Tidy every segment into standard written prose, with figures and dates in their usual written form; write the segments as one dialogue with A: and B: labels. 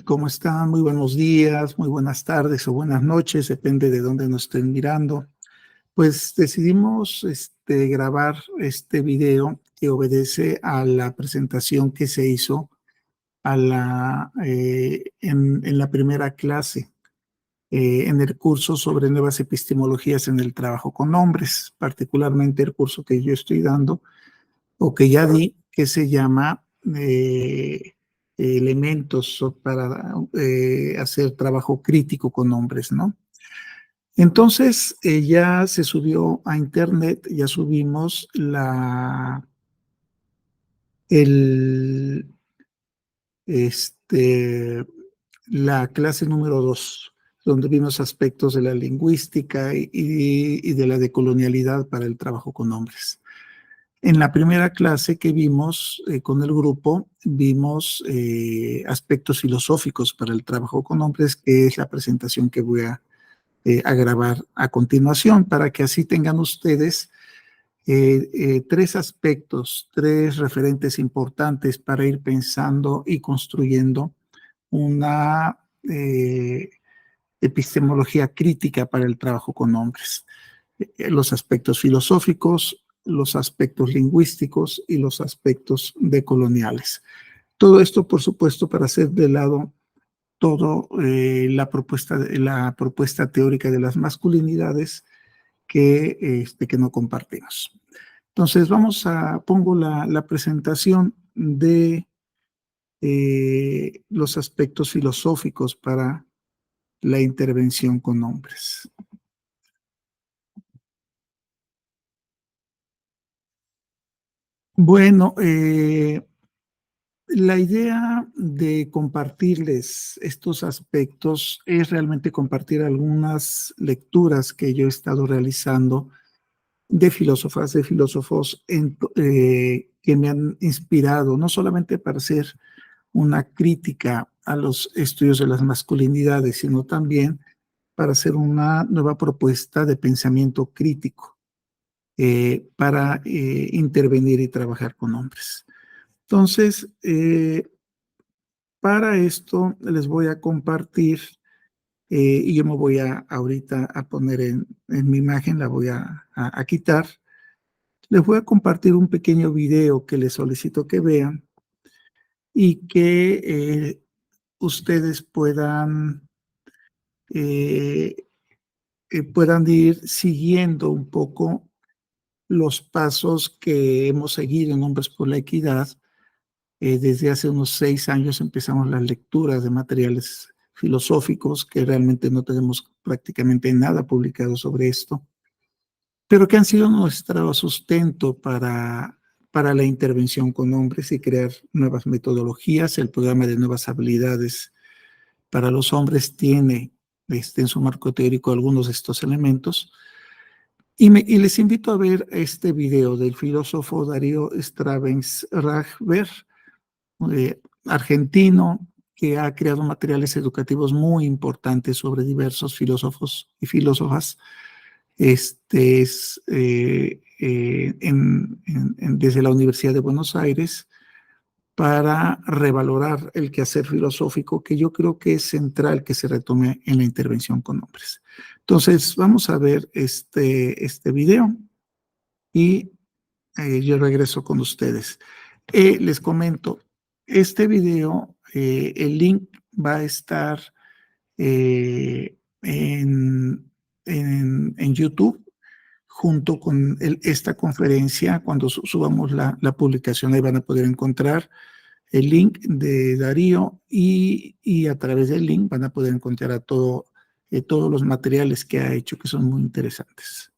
A: ¿Cómo están? Muy buenos días, muy buenas tardes o buenas noches, depende de dónde nos estén mirando. Pues decidimos grabar este video que obedece a la presentación que se hizo en la primera clase, en el curso sobre nuevas epistemologías en el trabajo con hombres, particularmente el curso que yo estoy dando o que ya di, que se llama elementos para hacer trabajo crítico con hombres, ¿no? Entonces, ya se subió a internet, ya subimos el, este, la clase número 2, donde vimos aspectos de la lingüística y de la decolonialidad para el trabajo con hombres. En la primera clase que vimos con el grupo, vimos aspectos filosóficos para el trabajo con hombres, que es la presentación que voy a grabar a continuación, para que así tengan ustedes tres aspectos, tres referentes importantes para ir pensando y construyendo una epistemología crítica para el trabajo con hombres. Los aspectos filosóficos, los aspectos lingüísticos y los aspectos decoloniales. Todo esto, por supuesto, para hacer de lado todo la propuesta teórica de las masculinidades que no compartimos. Entonces, pongo la presentación de los aspectos filosóficos para la intervención con hombres. Bueno, la idea de compartirles estos aspectos es realmente compartir algunas lecturas que yo he estado realizando de filósofas, de filósofos que me han inspirado, no solamente para hacer una crítica a los estudios de las masculinidades, sino también para hacer una nueva propuesta de pensamiento crítico para intervenir y trabajar con hombres. Entonces, para esto les voy a compartir, y yo me voy ahorita a poner en mi imagen, la voy a quitar. Les voy a compartir un pequeño video que les solicito que vean y que ustedes eh, puedan ir siguiendo un poco los pasos que hemos seguido en Hombres por la Equidad. Desde hace unos 6 años empezamos las lecturas de materiales filosóficos, que realmente no tenemos prácticamente nada publicado sobre esto, pero que han sido nuestro sustento para la intervención con hombres y crear nuevas metodologías. El programa de nuevas habilidades para los hombres tiene en su marco teórico algunos de estos elementos. Y les invito a ver este video del filósofo Darío Strauss-Ragber, argentino, que ha creado materiales educativos muy importantes sobre diversos filósofos y filósofas desde la Universidad de Buenos Aires, para revalorar el quehacer filosófico, que yo creo que es central que se retome en la intervención con hombres. Entonces, vamos a ver este video y yo regreso con ustedes. Les comento, este video, el link va a estar en YouTube junto con esta conferencia. Cuando subamos la publicación, ahí van a poder encontrar el link de Darío y a través del link van a poder encontrar todos los materiales que ha hecho, que son muy interesantes.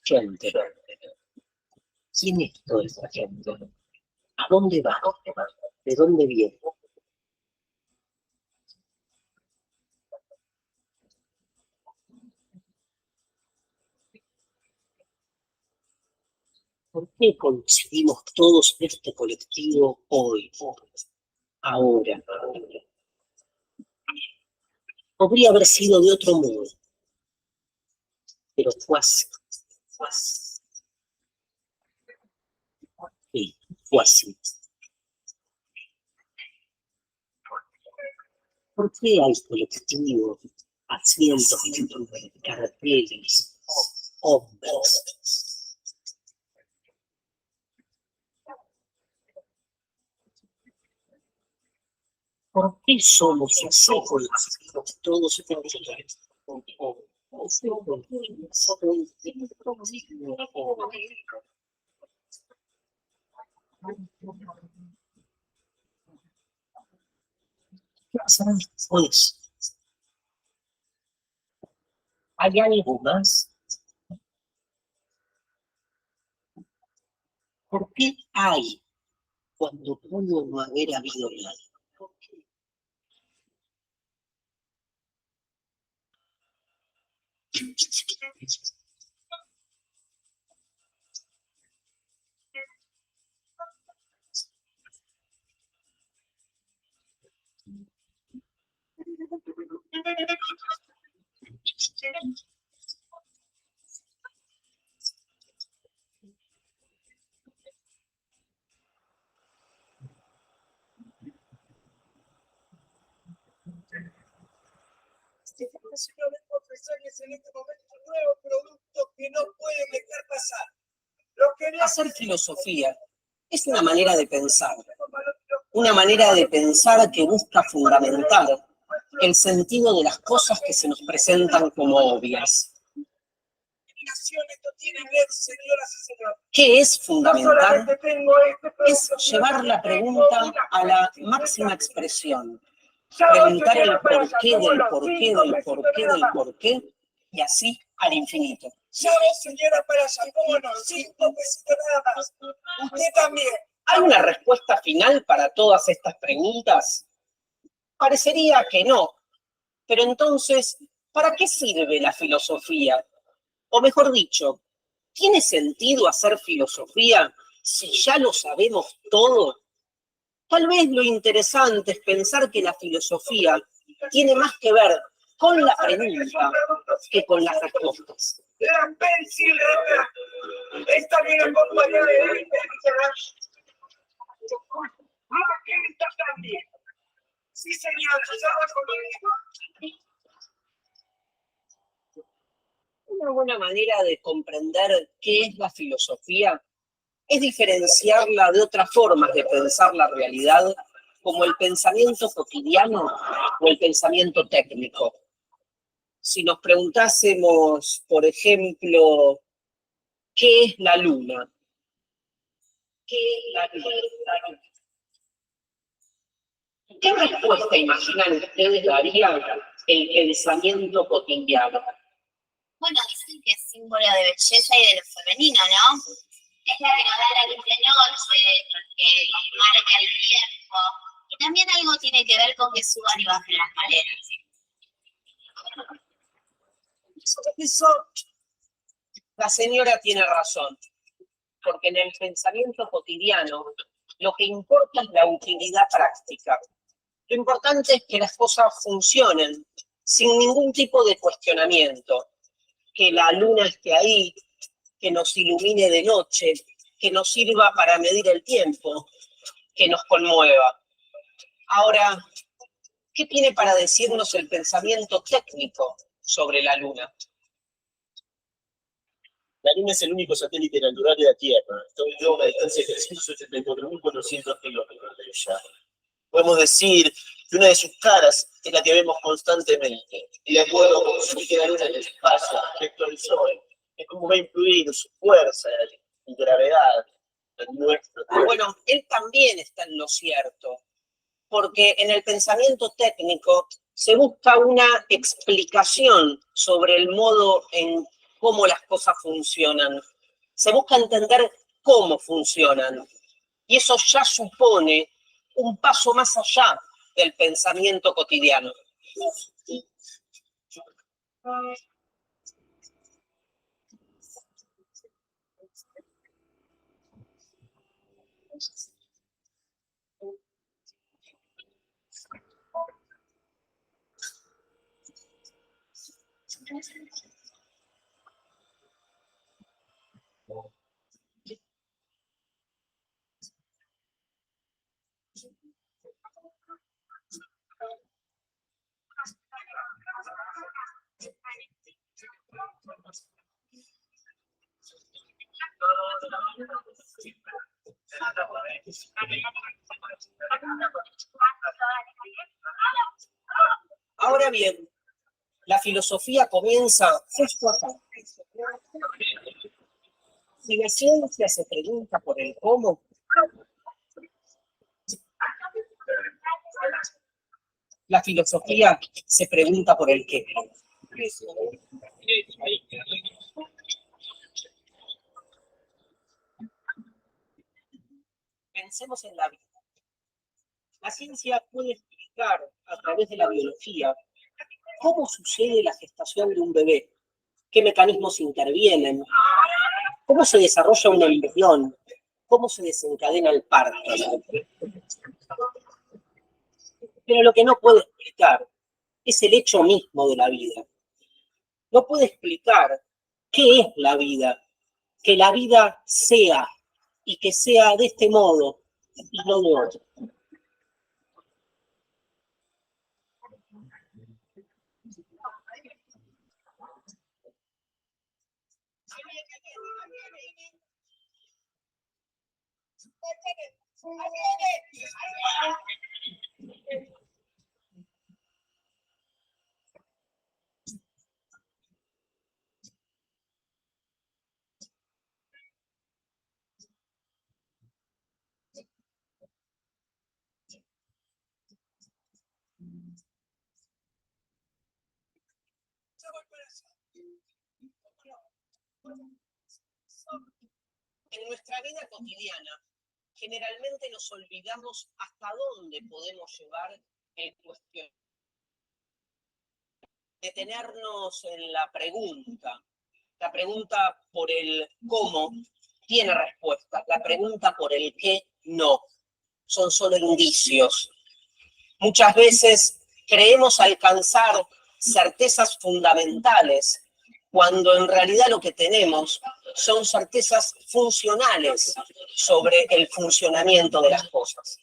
B: Gente. ¿Quién es toda esta gente? ¿A dónde va? ¿De dónde viene? ¿Por qué coincidimos todos en este colectivo hoy? Ahora. Podría haber sido de otro modo, pero fue así. Sí, fue así. ¿Por qué hay colectivos, asientos, carteles, hombres? ¿Por qué somos así colectivos todos pues, ¿hay algo más? ¿Por qué hay cuando pudo no haber habido nada? ¿Por qué? En este momento un nuevo producto que no pueden dejar pasar. Hacer filosofía es una manera de pensar que busca fundamentar el sentido de las cosas que se nos presentan como obvias. ¿Qué es fundamental? Es llevar la pregunta a la máxima expresión. Preguntar el porqué del porqué del porqué del porqué y así al infinito. ¿Sabe, señora Parayapono? 5 pesitos nada más. Usted también. ¿Hay una respuesta final para todas estas preguntas? Parecería que no. Pero entonces, ¿para qué sirve la filosofía? O mejor dicho, ¿tiene sentido hacer filosofía si ya lo sabemos todo? Tal vez lo interesante es pensar que la filosofía tiene más que ver con la pregunta que con las respuestas. La pensil está bien acompañada de también. Sí, señor, una buena manera de comprender qué es la filosofía es diferenciarla de otras formas de pensar la realidad, como el pensamiento cotidiano o el pensamiento técnico. Si nos preguntásemos, por ejemplo, ¿qué es la luna? ¿Qué es la luna? ¿Qué respuesta imaginan ustedes daría el pensamiento cotidiano?
C: Bueno, dicen que es símbolo de belleza y de lo femenino, ¿no? Es la que nos da la luz de noche, que nos marca el tiempo. Y también algo tiene que ver con que suban y bajen las escaleras.
B: Eso, la señora tiene razón, porque en el pensamiento cotidiano lo que importa es la utilidad práctica. Lo importante es que las cosas funcionen sin ningún tipo de cuestionamiento, que la luna esté ahí, que nos ilumine de noche, que nos sirva para medir el tiempo, que nos conmueva. Ahora, ¿qué tiene para decirnos el pensamiento técnico sobre la luna?
D: La Luna es el único satélite natural de la Tierra. Está ubicado a una distancia de 384.400 kilómetros de ella. Podemos decir que una de sus caras es la que vemos constantemente. Y de acuerdo con su que la Luna en el espacio respecto al Sol, es como va a influir su fuerza y gravedad en nuestro.
B: Bueno, él también está en lo cierto, porque en el pensamiento técnico se busca una explicación sobre el modo en cómo las cosas funcionan. Se busca entender cómo funcionan. Y eso ya supone un paso más allá del pensamiento cotidiano. Ahora bien, la filosofía comienza justo acá. Si la ciencia se pregunta por el cómo, la filosofía se pregunta por el qué. Pensemos en la vida. La ciencia puede explicar a través de la biología cómo sucede la gestación de un bebé, qué mecanismos intervienen, cómo se desarrolla un embrión, cómo se desencadena el parto. Pero lo que no puede explicar es el hecho mismo de la vida. No puede explicar qué es la vida, que la vida sea y que sea de este modo y no de otro. En nuestra vida cotidiana, generalmente nos olvidamos hasta dónde podemos llevar el cuestión. Detenernos en la pregunta. La pregunta por el cómo tiene respuesta. La pregunta por el qué no. Son solo indicios. Muchas veces creemos alcanzar certezas fundamentales, cuando en realidad lo que tenemos son certezas funcionales sobre el funcionamiento de las cosas.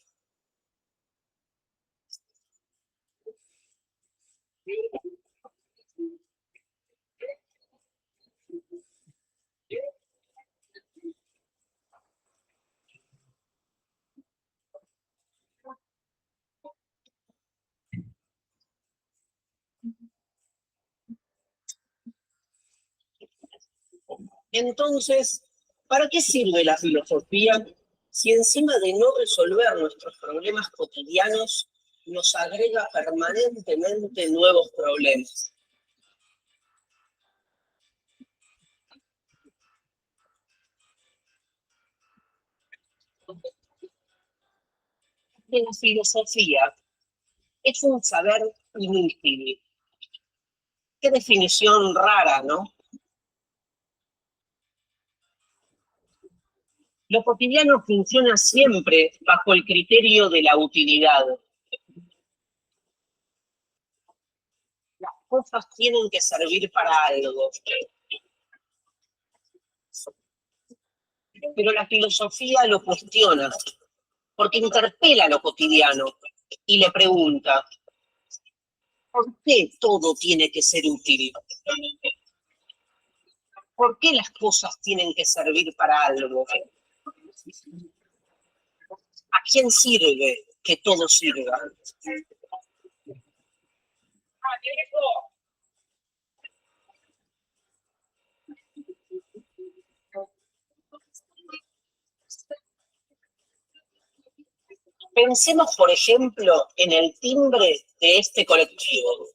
B: Entonces, ¿para qué sirve la filosofía si encima de no resolver nuestros problemas cotidianos nos agrega permanentemente nuevos problemas? La filosofía es un saber inútil. Qué definición rara, ¿no? Lo cotidiano funciona siempre bajo el criterio de la utilidad. Las cosas tienen que servir para algo. Pero la filosofía lo cuestiona, porque interpela lo cotidiano y le pregunta, ¿por qué todo tiene que ser útil? ¿Por qué las cosas tienen que servir para algo? ¿A quién sirve que todo sirva? Pensemos, por ejemplo, en el timbre de este colectivo.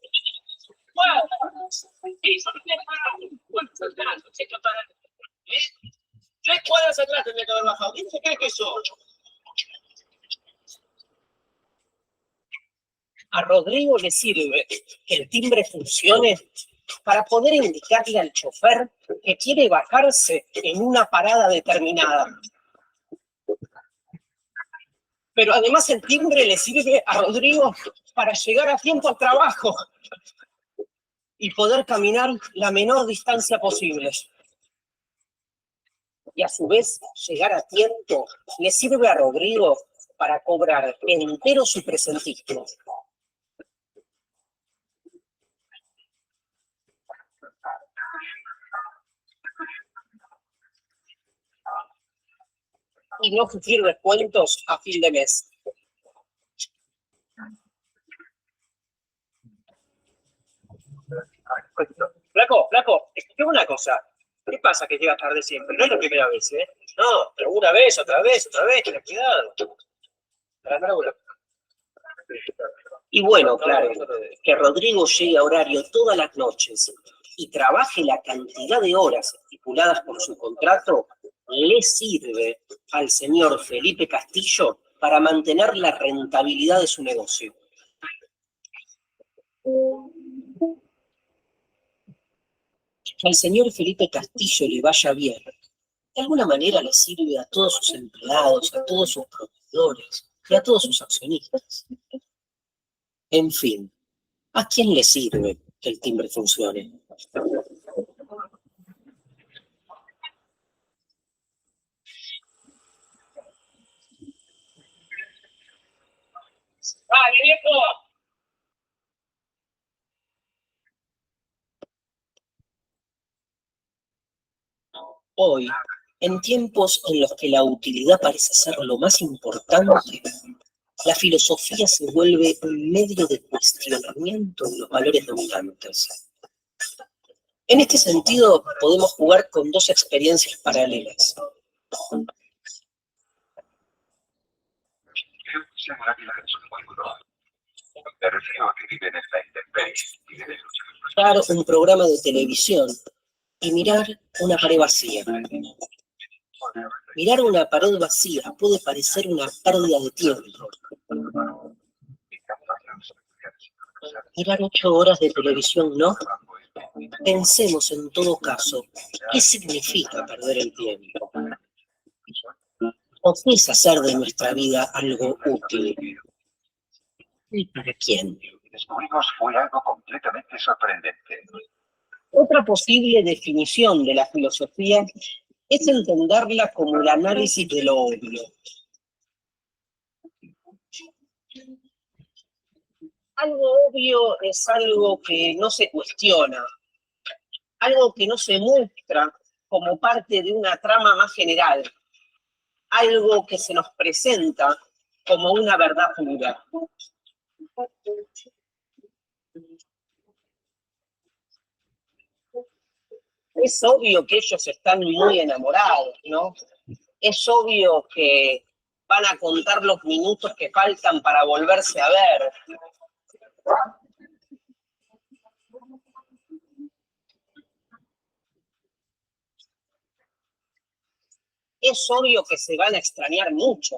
D: Tres cuadras atrás tendría que haber bajado. ¿Quién se cree que sos?
B: A Rodrigo le sirve que el timbre funcione para poder indicarle al chofer que quiere bajarse en una parada determinada. Pero además el timbre le sirve a Rodrigo para llegar a tiempo al trabajo y poder caminar la menor distancia posible. Y a su vez, llegar a tiempo le sirve a Rodrigo para cobrar entero su presentismo. Y no sufrir descuentos a fin de mes. Flaco, escuchame una cosa. ¿Qué pasa que llega tarde siempre? No es la primera vez, ¿eh?
D: No, pero una vez, otra vez, ten cuidado.
B: Y bueno, claro, que Rodrigo llegue a horario todas las noches y trabaje la cantidad de horas estipuladas por su contrato, le sirve al señor Felipe Castillo para mantener la rentabilidad de su negocio. Que al señor Felipe Castillo le vaya bien, de alguna manera le sirve a todos sus empleados, a todos sus proveedores y a todos sus accionistas. En fin, ¿a quién le sirve que el timbre funcione?
D: ¡Vale, viejo!
B: Hoy, en tiempos en los que la utilidad parece ser lo más importante, la filosofía se vuelve un medio de cuestionamiento de los valores dominantes. En este sentido, podemos jugar con dos experiencias paralelas. Mirar un programa de televisión y mirar una pared vacía. Mirar una pared vacía puede parecer una pérdida de tiempo. Mirar 8 horas de televisión, ¿no? Pensemos en todo caso, ¿qué significa perder el tiempo? ¿O qué es hacer de nuestra vida algo útil? ¿Y para quién?
E: Descubrimos fue algo completamente sorprendente.
B: Otra posible definición de la filosofía es entenderla como el análisis de lo obvio. Algo obvio es algo que no se cuestiona, algo que no se muestra como parte de una trama más general, algo que se nos presenta como una verdad pura. Es obvio que ellos están muy enamorados, ¿no? Es obvio que van a contar los minutos que faltan para volverse a ver. Es obvio que se van a extrañar mucho.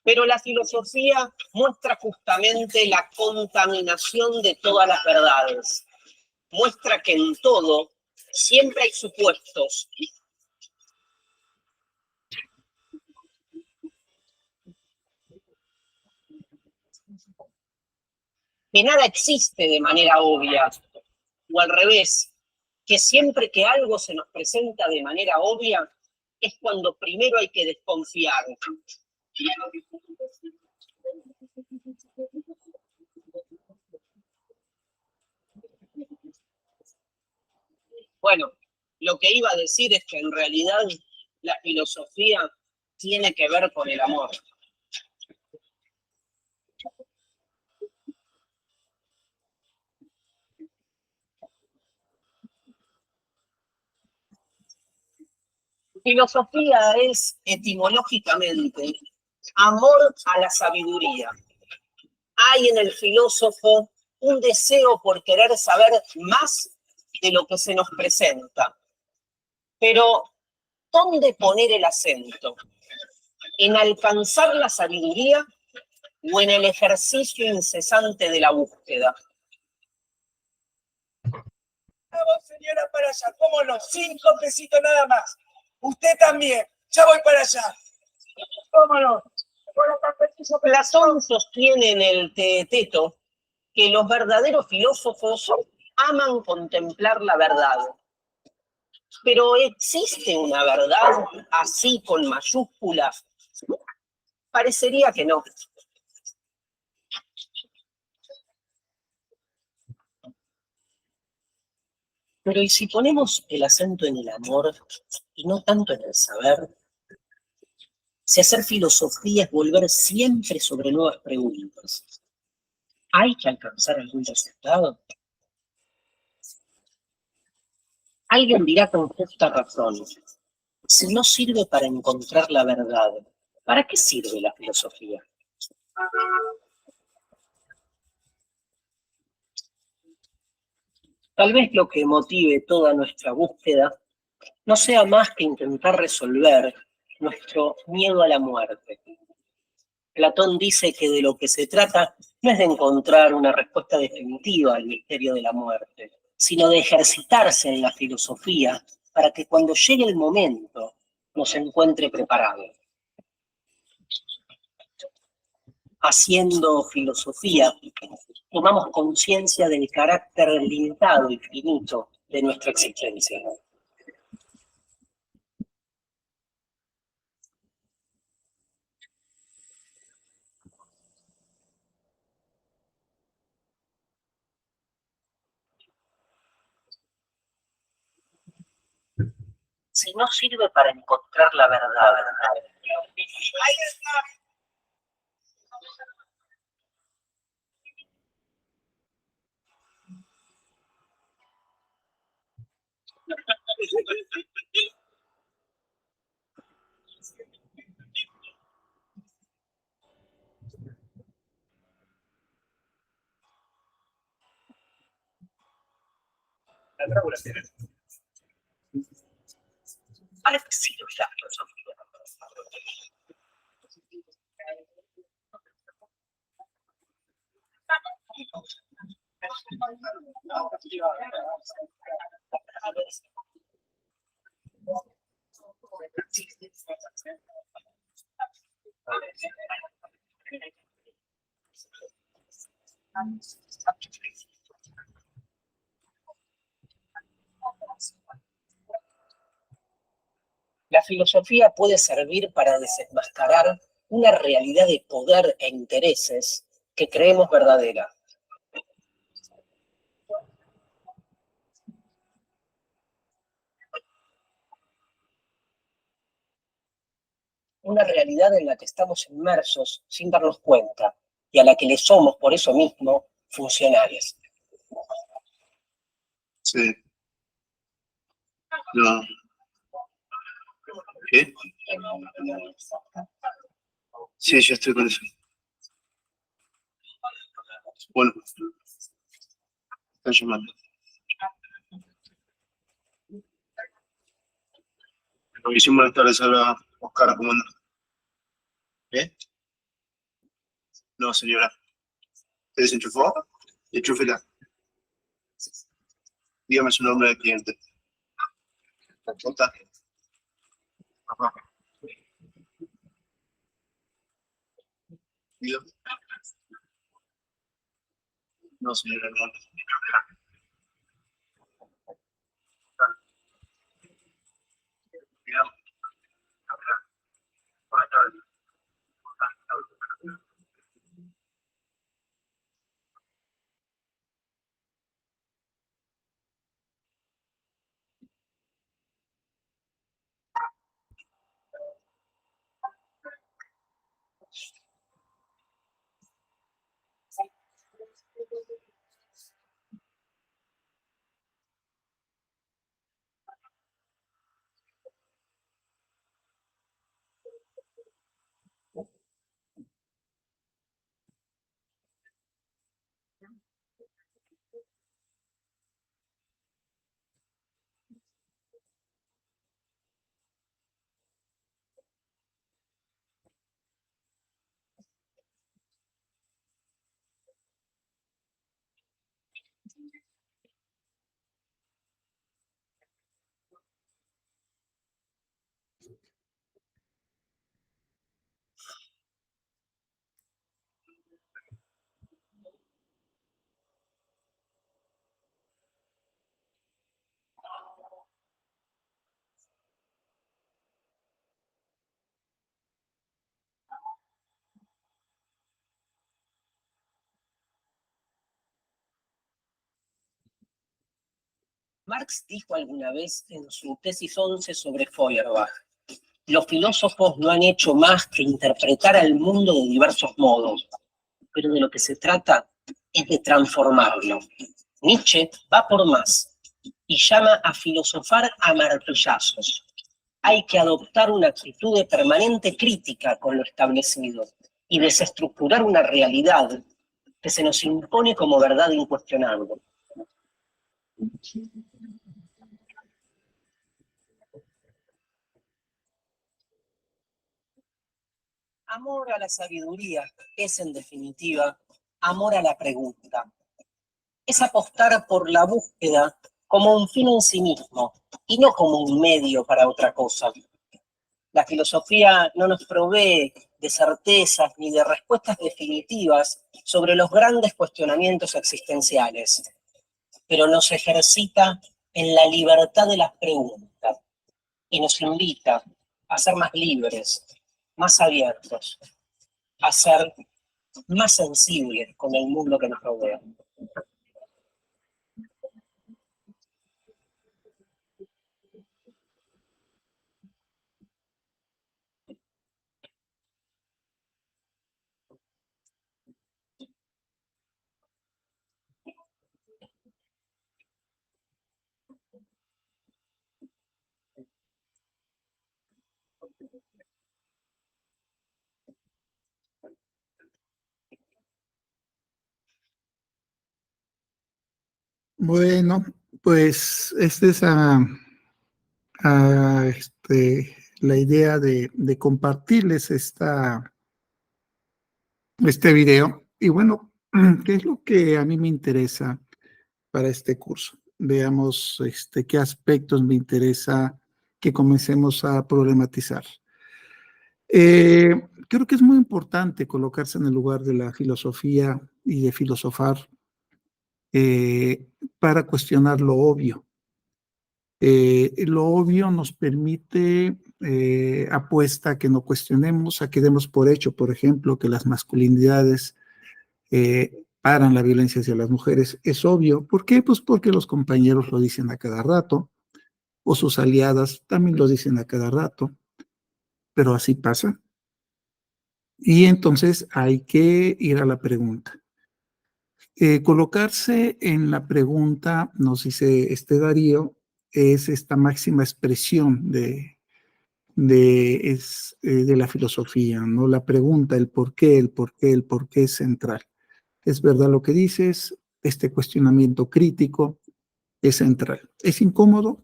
B: Pero la filosofía muestra justamente la contaminación de todas las verdades. Muestra que en todo siempre hay supuestos. Que nada existe de manera obvia. O al revés, que siempre que algo se nos presenta de manera obvia, es cuando primero hay que desconfiar. Bueno, lo que iba a decir es que en realidad la filosofía tiene que ver con el amor. Filosofía es etimológicamente amor a la sabiduría. Hay en el filósofo un deseo por querer saber más de lo que se nos presenta. Pero, ¿dónde poner el acento? ¿En alcanzar la sabiduría o en el ejercicio incesante de la búsqueda?
F: Vamos, señora, para allá. ¿Cómo no? 5 pesitos nada más. Usted también. Ya voy para allá. ¿Cómo no?
B: Platón sostiene en el Teeteto que los verdaderos filósofos aman contemplar la verdad. Pero ¿existe una verdad así con mayúsculas? Parecería que no. Pero ¿y si ponemos el acento en el amor y no tanto en el saber? Si hacer filosofía es volver siempre sobre nuevas preguntas, ¿hay que alcanzar algún resultado? Alguien dirá con justa razón, si no sirve para encontrar la verdad, ¿para qué sirve la filosofía? Tal vez lo que motive toda nuestra búsqueda no sea más que intentar resolver nuestro miedo a la muerte. Platón dice que de lo que se trata no es de encontrar una respuesta definitiva al misterio de la muerte, sino de ejercitarse en la filosofía para que cuando llegue el momento nos encuentre preparados. Haciendo filosofía, tomamos conciencia del carácter limitado y finito de nuestra existencia. Si no sirve para encontrar la verdad,
F: Ahí está.
B: ¿para qué sirve la filosofía? La filosofía puede servir para desenmascarar una realidad de poder e intereses que creemos verdadera. Una realidad en la que estamos inmersos sin darnos cuenta y a la que le somos por eso mismo funcionales.
D: Sí. No. ¿Qué? Sí, yo estoy con eso. Bueno, están llamando. Buenísimo, buenas tardes, habla Oscar, ¿cómo andas? ¿Eh? No, señora. ¿Te desenchufó? Enchúfela. Dígame su nombre de cliente. ¿Conta? Ajá. Dígame. No, señora, no. Dígame. Buenas tardes.
B: Marx dijo alguna vez en su tesis 11 sobre Feuerbach: los filósofos no han hecho más que interpretar al mundo de diversos modos, pero de lo que se trata es de transformarlo. Nietzsche va por más y llama a filosofar a martillazos. Hay que adoptar una actitud de permanente crítica con lo establecido y desestructurar una realidad que se nos impone como verdad incuestionable. Amor a la sabiduría es, en definitiva, amor a la pregunta. Es apostar por la búsqueda como un fin en sí mismo y no como un medio para otra cosa. La filosofía no nos provee de certezas ni de respuestas definitivas sobre los grandes cuestionamientos existenciales, pero nos ejercita en la libertad de las preguntas y nos invita a ser más libres, más abiertos, a ser más sensibles con el mundo que nos rodea.
A: Bueno, pues esta es la idea de compartirles este video. Y bueno, ¿qué es lo que a mí me interesa para este curso? Veamos qué aspectos me interesa que comencemos a problematizar. Creo que es muy importante colocarse en el lugar de la filosofía y de filosofar para cuestionar lo obvio. Lo obvio nos permite apuesta a que no cuestionemos, a que demos por hecho, por ejemplo, que las masculinidades paran la violencia hacia las mujeres. Es obvio. ¿Por qué? Pues porque los compañeros lo dicen a cada rato, o sus aliadas también lo dicen a cada rato, pero así pasa. Y entonces hay que ir a la pregunta. Colocarse en la pregunta, nos dice Darío, es esta máxima expresión de la filosofía, ¿no? La pregunta, el por qué es central. ¿Es verdad lo que dices? Este cuestionamiento crítico es central. Es incómodo,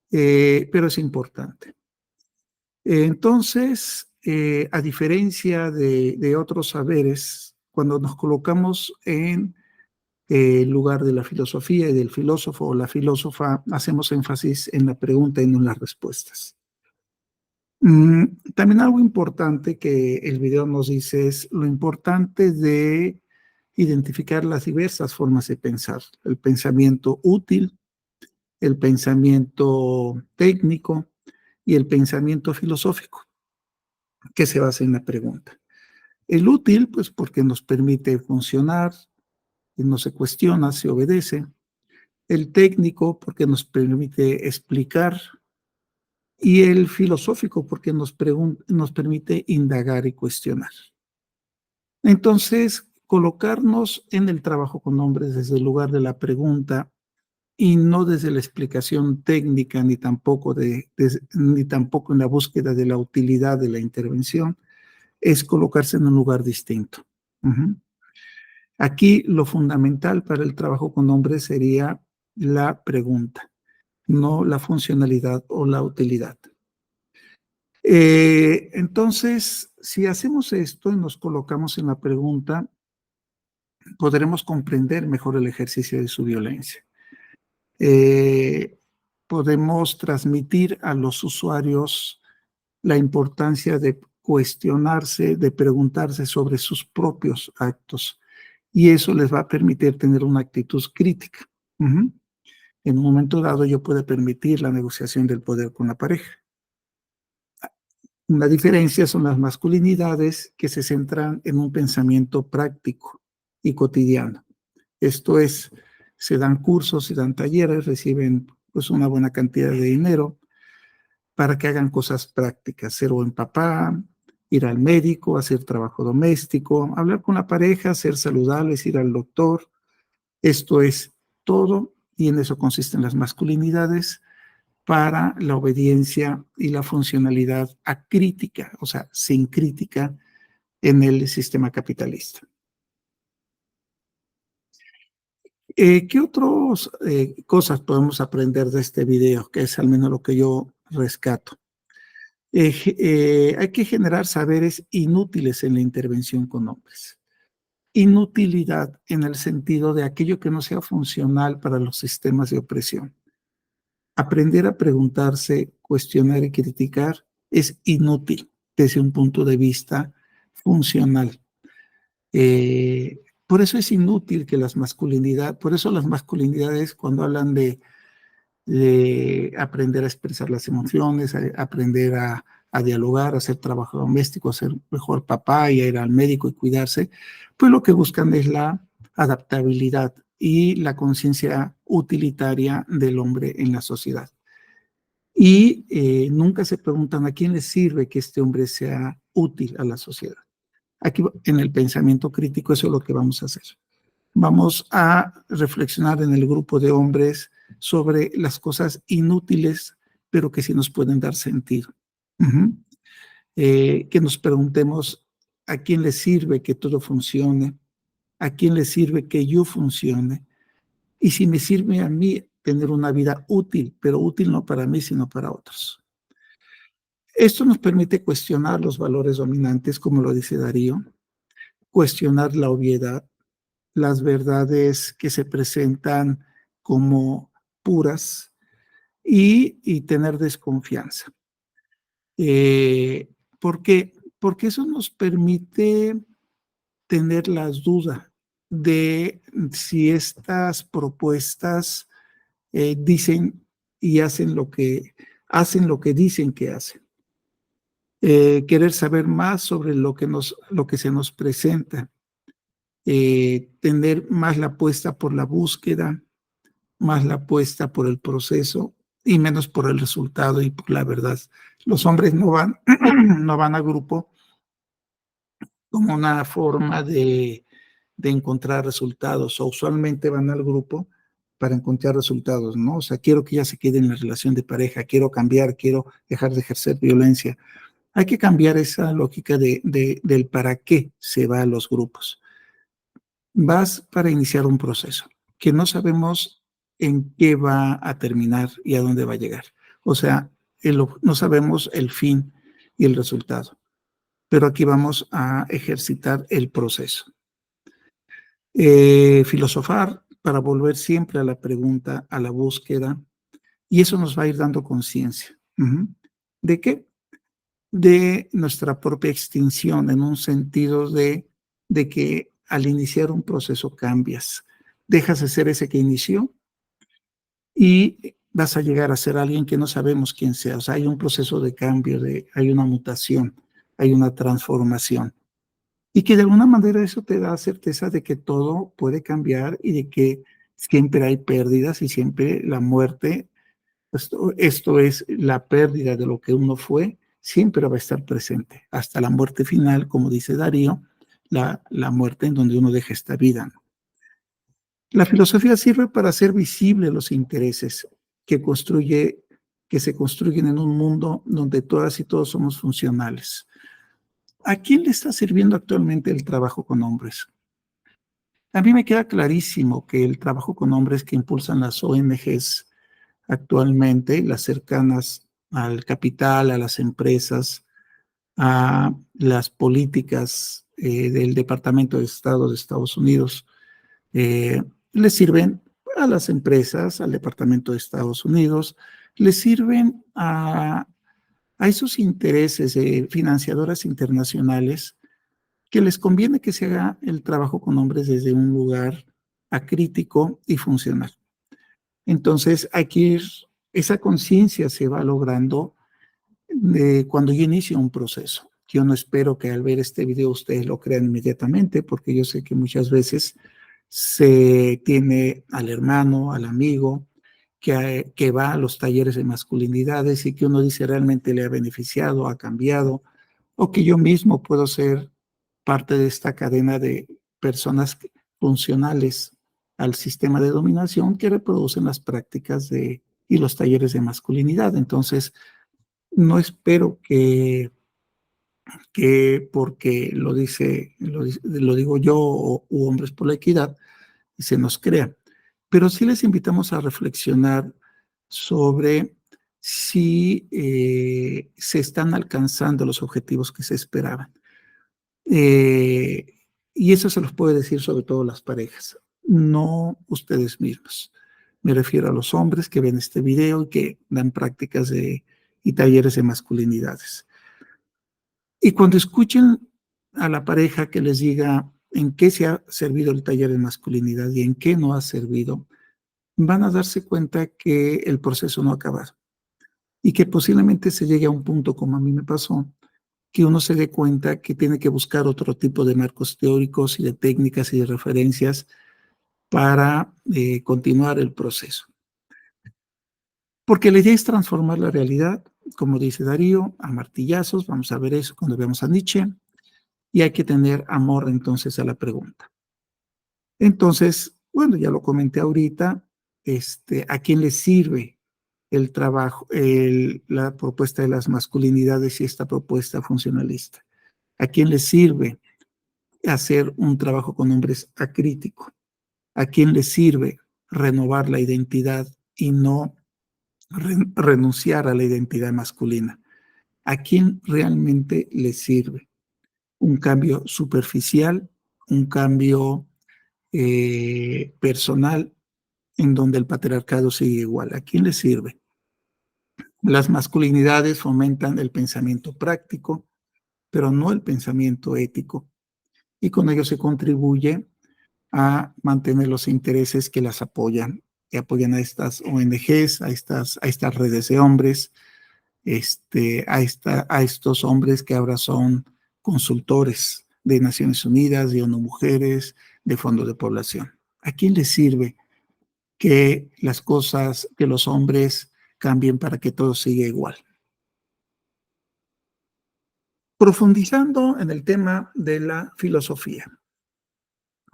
A: pero es importante. Entonces, a diferencia de otros saberes, cuando nos colocamos en el lugar de la filosofía y del filósofo o la filósofa, hacemos énfasis en la pregunta y no en las respuestas. También algo importante que el video nos dice es lo importante de identificar las diversas formas de pensar, el pensamiento útil, el pensamiento técnico y el pensamiento filosófico, que se basa en la pregunta. El útil, pues porque nos permite funcionar, y no se cuestiona, se obedece. El técnico, porque nos permite explicar. Y el filosófico, porque nos permite indagar y cuestionar. Entonces, colocarnos en el trabajo con hombres desde el lugar de la pregunta y no desde la explicación técnica, ni tampoco en la búsqueda de la utilidad de la intervención, es colocarse en un lugar distinto. Aquí lo fundamental para el trabajo con hombres sería la pregunta, no la funcionalidad o la utilidad. Entonces, si hacemos esto y nos colocamos en la pregunta, podremos comprender mejor el ejercicio de su violencia. Podemos transmitir a los usuarios la importancia de cuestionarse, de preguntarse sobre sus propios actos, y eso les va a permitir tener una actitud crítica. En un momento dado, yo puedo permitir la negociación del poder con la pareja. Una diferencia son las masculinidades que se centran en un pensamiento práctico y cotidiano. Esto es, se dan cursos, se dan talleres, reciben pues una buena cantidad de dinero para que hagan cosas prácticas, ser buen papá, ir al médico, hacer trabajo doméstico, hablar con la pareja, ser saludables, ir al doctor. Esto es todo, y en eso consisten las masculinidades para la obediencia y la funcionalidad acrítica, o sea, sin crítica en el sistema capitalista. ¿Qué otras cosas podemos aprender de este video? Que es al menos lo que yo rescato. Hay que generar saberes inútiles en la intervención con hombres. Inutilidad en el sentido de aquello que no sea funcional para los sistemas de opresión. Aprender a preguntarse, cuestionar y criticar es inútil desde un punto de vista funcional. Por eso es inútil que las masculinidades, por eso las masculinidades cuando hablan de aprender a expresar las emociones, aprender a dialogar, a hacer trabajo doméstico, a ser mejor papá y a ir al médico y cuidarse, pues lo que buscan es la adaptabilidad y la conciencia utilitaria del hombre en la sociedad. Y nunca se preguntan a quién le sirve que este hombre sea útil a la sociedad. Aquí en el pensamiento crítico eso es lo que vamos a hacer. Vamos a reflexionar en el grupo de hombres sobre las cosas inútiles, pero que sí nos pueden dar sentido. Que nos preguntemos a quién le sirve que todo funcione, a quién le sirve que yo funcione, y si me sirve a mí tener una vida útil, pero útil no para mí, sino para otros. Esto nos permite cuestionar los valores dominantes, como lo dice Darío, cuestionar la obviedad, las verdades que se presentan como puras y tener desconfianza. ¿Por qué? Porque eso nos permite tener las dudas de si estas propuestas dicen y hacen lo que dicen que hacen. Querer saber más sobre lo que se nos presenta. Tener más la apuesta por la búsqueda, más la apuesta por el proceso y menos por el resultado y por la verdad. Los hombres no van a grupo como una forma de encontrar resultados, o usualmente van al grupo para encontrar resultados, ¿no? O sea, quiero que ella se quede en la relación de pareja, quiero cambiar, quiero dejar de ejercer violencia. Hay que cambiar esa lógica del para qué se va a los grupos. Vas para iniciar un proceso que no sabemos en qué va a terminar y a dónde va a llegar. O sea, no sabemos el fin y el resultado, pero aquí vamos a ejercitar el proceso. Filosofar para volver siempre a la pregunta, a la búsqueda, y eso nos va a ir dando conciencia. ¿De qué? De nuestra propia extinción, en un sentido de que al iniciar un proceso cambias, dejas de ser ese que inició y vas a llegar a ser alguien que no sabemos quién sea. O sea, hay un proceso de cambio, hay una mutación, hay una transformación. Y que de alguna manera eso te da certeza de que todo puede cambiar y de que siempre hay pérdidas y siempre la muerte, esto es la pérdida de lo que uno fue, siempre va a estar presente, hasta la muerte final, como dice Darío, la muerte en donde uno deja esta vida. La filosofía sirve para hacer visibles los intereses que se construyen en un mundo donde todas y todos somos funcionales. ¿A quién le está sirviendo actualmente el trabajo con hombres? A mí me queda clarísimo que el trabajo con hombres que impulsan las ONGs actualmente, las cercanas al capital, a las empresas, a las políticas del Departamento de Estado de Estados Unidos, les sirven a las empresas, al Departamento de Estados Unidos, les sirven a esos intereses de financiadoras internacionales que les conviene que se haga el trabajo con hombres desde un lugar acrítico y funcional. Entonces, aquí esa conciencia se va logrando cuando yo inicio un proceso. Yo no espero que al ver este video ustedes lo crean inmediatamente, porque yo sé que muchas veces se tiene al hermano, al amigo, que va a los talleres de masculinidades y que uno dice realmente le ha beneficiado, ha cambiado, o que yo mismo puedo ser parte de esta cadena de personas funcionales al sistema de dominación que reproducen las prácticas y los talleres de masculinidad. Entonces, no espero que porque lo digo yo u Hombres por la Equidad, se nos crea. Pero sí les invitamos a reflexionar sobre si se están alcanzando los objetivos que se esperaban. Y eso se los puede decir sobre todo las parejas, no ustedes mismos. Me refiero a los hombres que ven este video y que dan prácticas y talleres de masculinidades. Y cuando escuchen a la pareja que les diga en qué se ha servido el taller de masculinidad y en qué no ha servido, van a darse cuenta que el proceso no ha acabado y que posiblemente se llegue a un punto, como a mí me pasó, que uno se dé cuenta que tiene que buscar otro tipo de marcos teóricos y de técnicas y de referencias para continuar el proceso. Porque la idea es transformar la realidad, como dice Darío, a martillazos. Vamos a ver eso cuando veamos a Nietzsche. Y hay que tener amor entonces a la pregunta. Entonces, bueno, ya lo comenté ahorita, ¿a quién le sirve el trabajo, la propuesta de las masculinidades y esta propuesta funcionalista? ¿A quién le sirve hacer un trabajo con hombres acrítico? ¿A quién le sirve renovar la identidad y no renunciar a la identidad masculina? ¿A quién realmente le sirve? Un cambio superficial, un cambio personal en donde el patriarcado sigue igual. ¿A quién le sirve? Las masculinidades fomentan el pensamiento práctico, pero no el pensamiento ético, y con ello se contribuye a mantener los intereses que las apoyan, que apoyan a estas ONGs, a estas redes de hombres, a estos hombres que ahora son consultores de Naciones Unidas, de ONU Mujeres, de Fondo de Población. ¿A quién les sirve que las cosas, que los hombres cambien para que todo siga igual? Profundizando en el tema de la filosofía.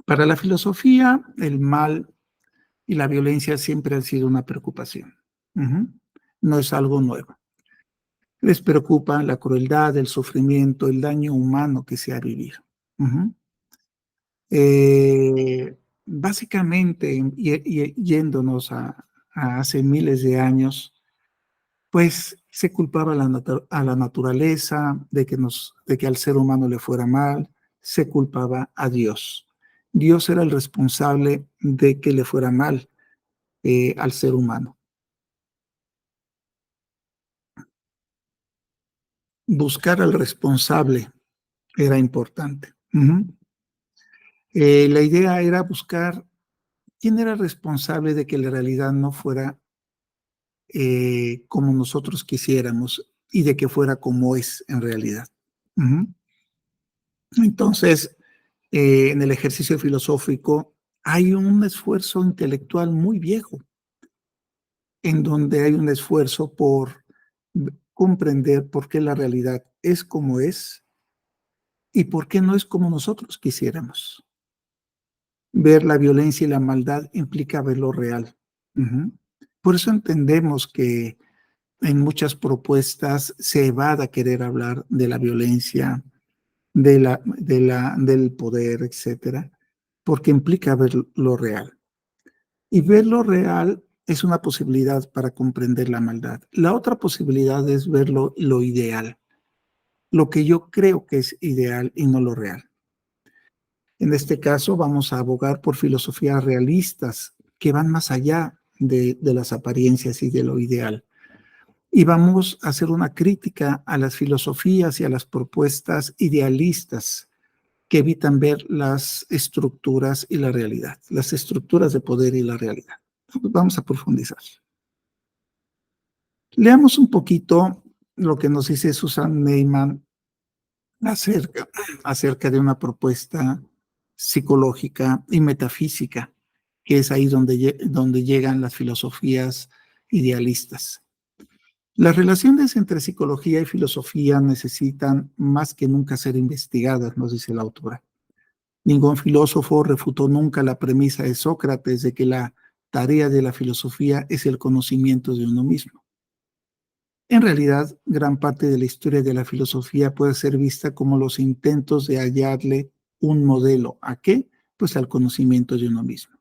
A: Para la filosofía, el mal y la violencia siempre han sido una preocupación. No es algo nuevo. Les preocupa la crueldad, el sufrimiento, el daño humano que se ha vivido. Básicamente, yéndonos a hace miles de años, pues se culpaba a la naturaleza de que al ser humano le fuera mal, se culpaba a Dios. Dios era el responsable de que le fuera mal al ser humano. Buscar al responsable era importante. La idea era buscar quién era responsable de que la realidad no fuera como nosotros quisiéramos y de que fuera como es en realidad. Entonces, en el ejercicio filosófico hay un esfuerzo intelectual muy viejo, en donde hay un esfuerzo por comprender por qué la realidad es como es y por qué no es como nosotros quisiéramos. Ver la violencia y la maldad implica ver lo real. Por eso entendemos que en muchas propuestas se evada querer hablar de la violencia, del poder, etcétera, porque implica ver lo real. Y ver lo real es una posibilidad para comprender la maldad. La otra posibilidad es ver lo ideal, lo que yo creo que es ideal y no lo real. En este caso vamos a abogar por filosofías realistas que van más allá de las apariencias y de lo ideal. Y vamos a hacer una crítica a las filosofías y a las propuestas idealistas que evitan ver las estructuras y la realidad, las estructuras de poder y la realidad. Vamos a profundizar. Leamos un poquito lo que nos dice Susan Neiman acerca de una propuesta psicológica y metafísica, que es ahí donde llegan las filosofías idealistas. Las relaciones entre psicología y filosofía necesitan más que nunca ser investigadas, nos dice la autora. Ningún filósofo refutó nunca la premisa de Sócrates de que la tarea de la filosofía es el conocimiento de uno mismo. En realidad, gran parte de la historia de la filosofía puede ser vista como los intentos de hallarle un modelo. ¿A qué? Pues al conocimiento de uno mismo.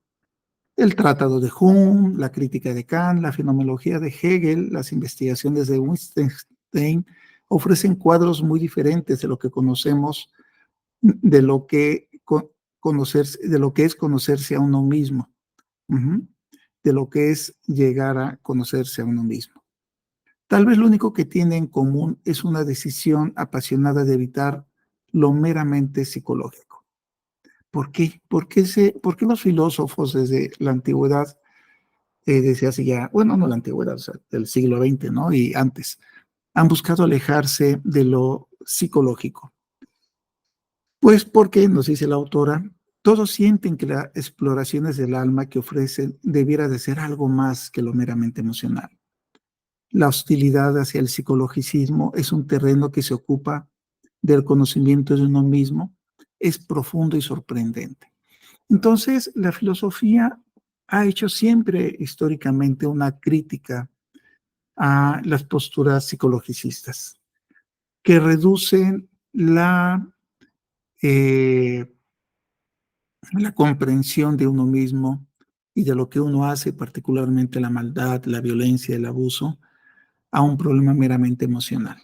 A: El tratado de Hume, la crítica de Kant, la fenomenología de Hegel, las investigaciones de Wittgenstein ofrecen cuadros muy diferentes de lo que conocemos, de lo que es conocerse a uno mismo, de lo que es llegar a conocerse a uno mismo. Tal vez lo único que tiene en común es una decisión apasionada de evitar lo meramente psicológico. ¿Por qué? ¿Por qué los filósofos desde la antigüedad, desde hace ya, bueno, no la antigüedad, o sea, del siglo XX, ¿no? Y antes, han buscado alejarse de lo psicológico? Pues porque, nos dice la autora, todos sienten que las exploraciones del alma que ofrecen debiera de ser algo más que lo meramente emocional. La hostilidad hacia el psicologicismo es un terreno que se ocupa del conocimiento de uno mismo, es profundo y sorprendente. Entonces, la filosofía ha hecho siempre históricamente una crítica a las posturas psicologicistas, que reducen la comprensión de uno mismo y de lo que uno hace, particularmente la maldad, la violencia, el abuso, a un problema meramente emocional.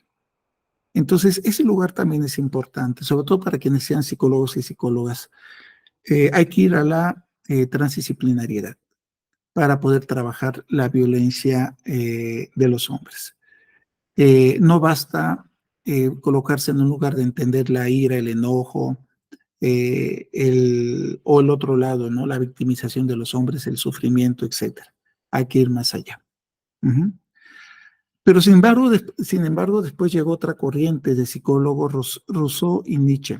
A: Entonces, ese lugar también es importante, sobre todo para quienes sean psicólogos y psicólogas. Hay que ir a la transdisciplinariedad para poder trabajar la violencia de los hombres. No basta colocarse en un lugar de entender la ira, el enojo, o el otro lado, ¿no? La victimización de los hombres, el sufrimiento, etc. Hay que ir más allá. Pero sin embargo, después llegó otra corriente de psicólogos, Rousseau y Nietzsche.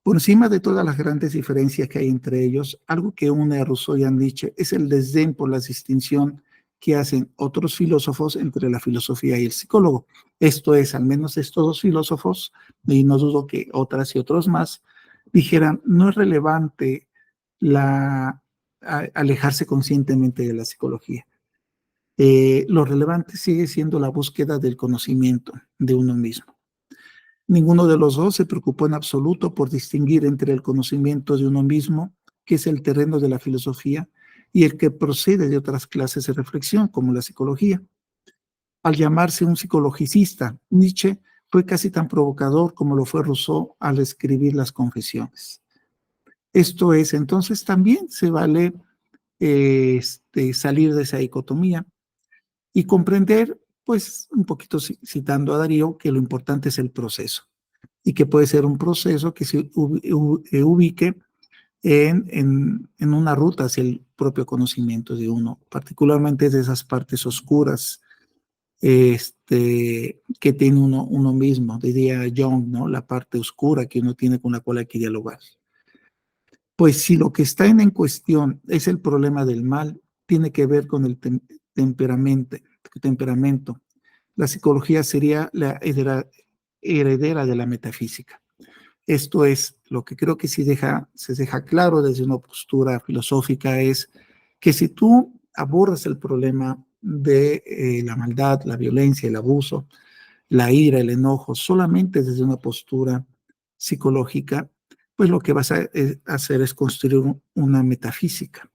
A: Por encima de todas las grandes diferencias que hay entre ellos, algo que une a Rousseau y a Nietzsche es el desdén por la distinción que hacen otros filósofos entre la filosofía y el psicólogo. Esto es, al menos estos dos filósofos, y no dudo que otras y otros más, dijeran, no es relevante alejarse conscientemente de la psicología. Lo relevante sigue siendo la búsqueda del conocimiento de uno mismo. Ninguno de los dos se preocupó en absoluto por distinguir entre el conocimiento de uno mismo, que es el terreno de la filosofía, y el que procede de otras clases de reflexión, como la psicología. Al llamarse un psicologicista, Nietzsche fue casi tan provocador como lo fue Rousseau al escribir las Confesiones. Esto es, entonces también se vale salir de esa dicotomía y comprender, pues un poquito citando a Darío, que lo importante es el proceso y que puede ser un proceso que se ubique en una ruta hacia el propio conocimiento de uno, particularmente de esas partes oscuras que tiene uno mismo, diría Jung, ¿no? La parte oscura que uno tiene con la cual hay que dialogar. Pues si lo que está en cuestión es el problema del mal, tiene que ver con el temperamento. La psicología sería la heredera de la metafísica. Esto es, lo que creo que se deja claro desde una postura filosófica es que si tú abordas el problema de la maldad, la violencia, el abuso, la ira, el enojo, solamente desde una postura psicológica, pues lo que vas a hacer es construir una metafísica.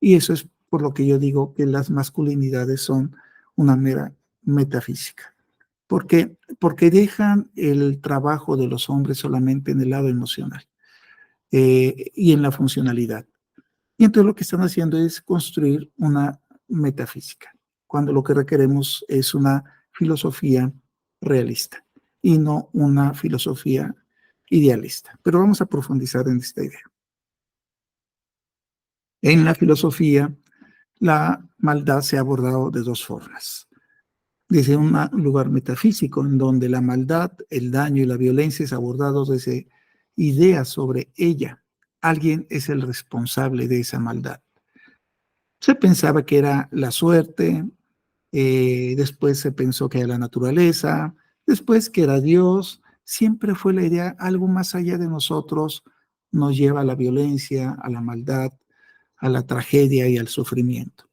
A: Y eso es por lo que yo digo que las masculinidades son una mera metafísica. ¿Por qué? Porque dejan el trabajo de los hombres solamente en el lado emocional y en la funcionalidad. Y entonces lo que están haciendo es construir una metafísica, cuando lo que requeremos es una filosofía realista y no una filosofía idealista. Pero vamos a profundizar en esta idea. En la filosofía, la maldad se ha abordado de dos formas. Desde un lugar metafísico, en donde la maldad, el daño y la violencia es abordado desde ideas sobre ella, alguien es el responsable de esa maldad. Se pensaba que era la suerte, después se pensó que era la naturaleza, después que era Dios. Siempre fue la idea, algo más allá de nosotros nos lleva a la violencia, a la maldad, a la tragedia y al sufrimiento.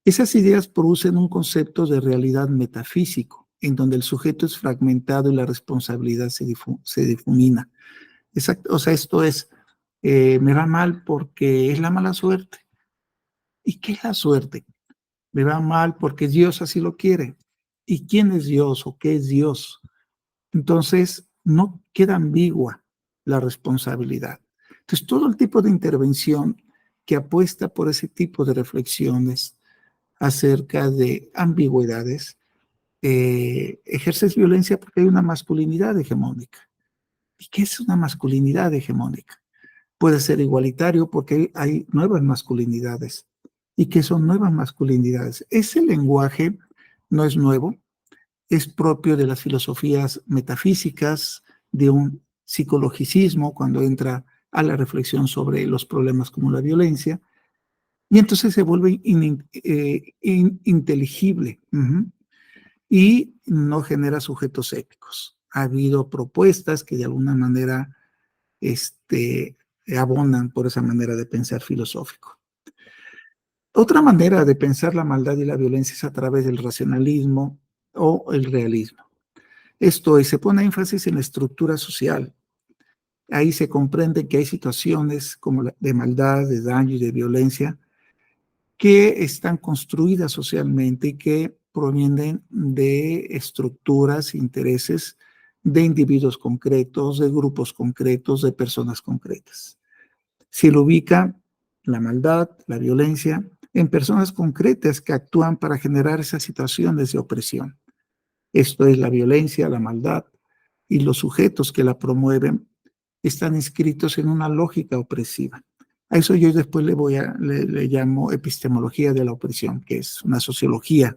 A: Esas ideas producen un concepto de realidad metafísico, en donde el sujeto es fragmentado y la responsabilidad se difumina. Exacto, o sea, esto es, me va mal porque es la mala suerte. ¿Y qué es la suerte? Me va mal porque Dios así lo quiere. ¿Y quién es Dios o qué es Dios? Entonces, no queda ambigua la responsabilidad. Entonces, todo el tipo de intervención que apuesta por ese tipo de reflexiones acerca de ambigüedades, ejerces violencia porque hay una masculinidad hegemónica. ¿Y qué es una masculinidad hegemónica? Puede ser igualitario porque hay nuevas masculinidades. ¿Y qué son nuevas masculinidades? Ese lenguaje no es nuevo, es propio de las filosofías metafísicas, de un psicologicismo cuando entra a la reflexión sobre los problemas como la violencia, y entonces se vuelve ininteligible y no genera sujetos éticos. Ha habido propuestas que de alguna manera abonan por esa manera de pensar filosófico. Otra manera de pensar la maldad y la violencia es a través del racionalismo o el realismo. Esto es, se pone énfasis en la estructura social. Ahí se comprende que hay situaciones como de maldad, de daño y de violencia que están construidas socialmente y que provienen de estructuras, intereses de individuos concretos, de grupos concretos, de personas concretas. Se lo ubica la maldad, la violencia, en personas concretas que actúan para generar esas situaciones de opresión. Esto es la violencia, la maldad, y los sujetos que la promueven están inscritos en una lógica opresiva. A eso yo después le llamo epistemología de la opresión, que es una sociología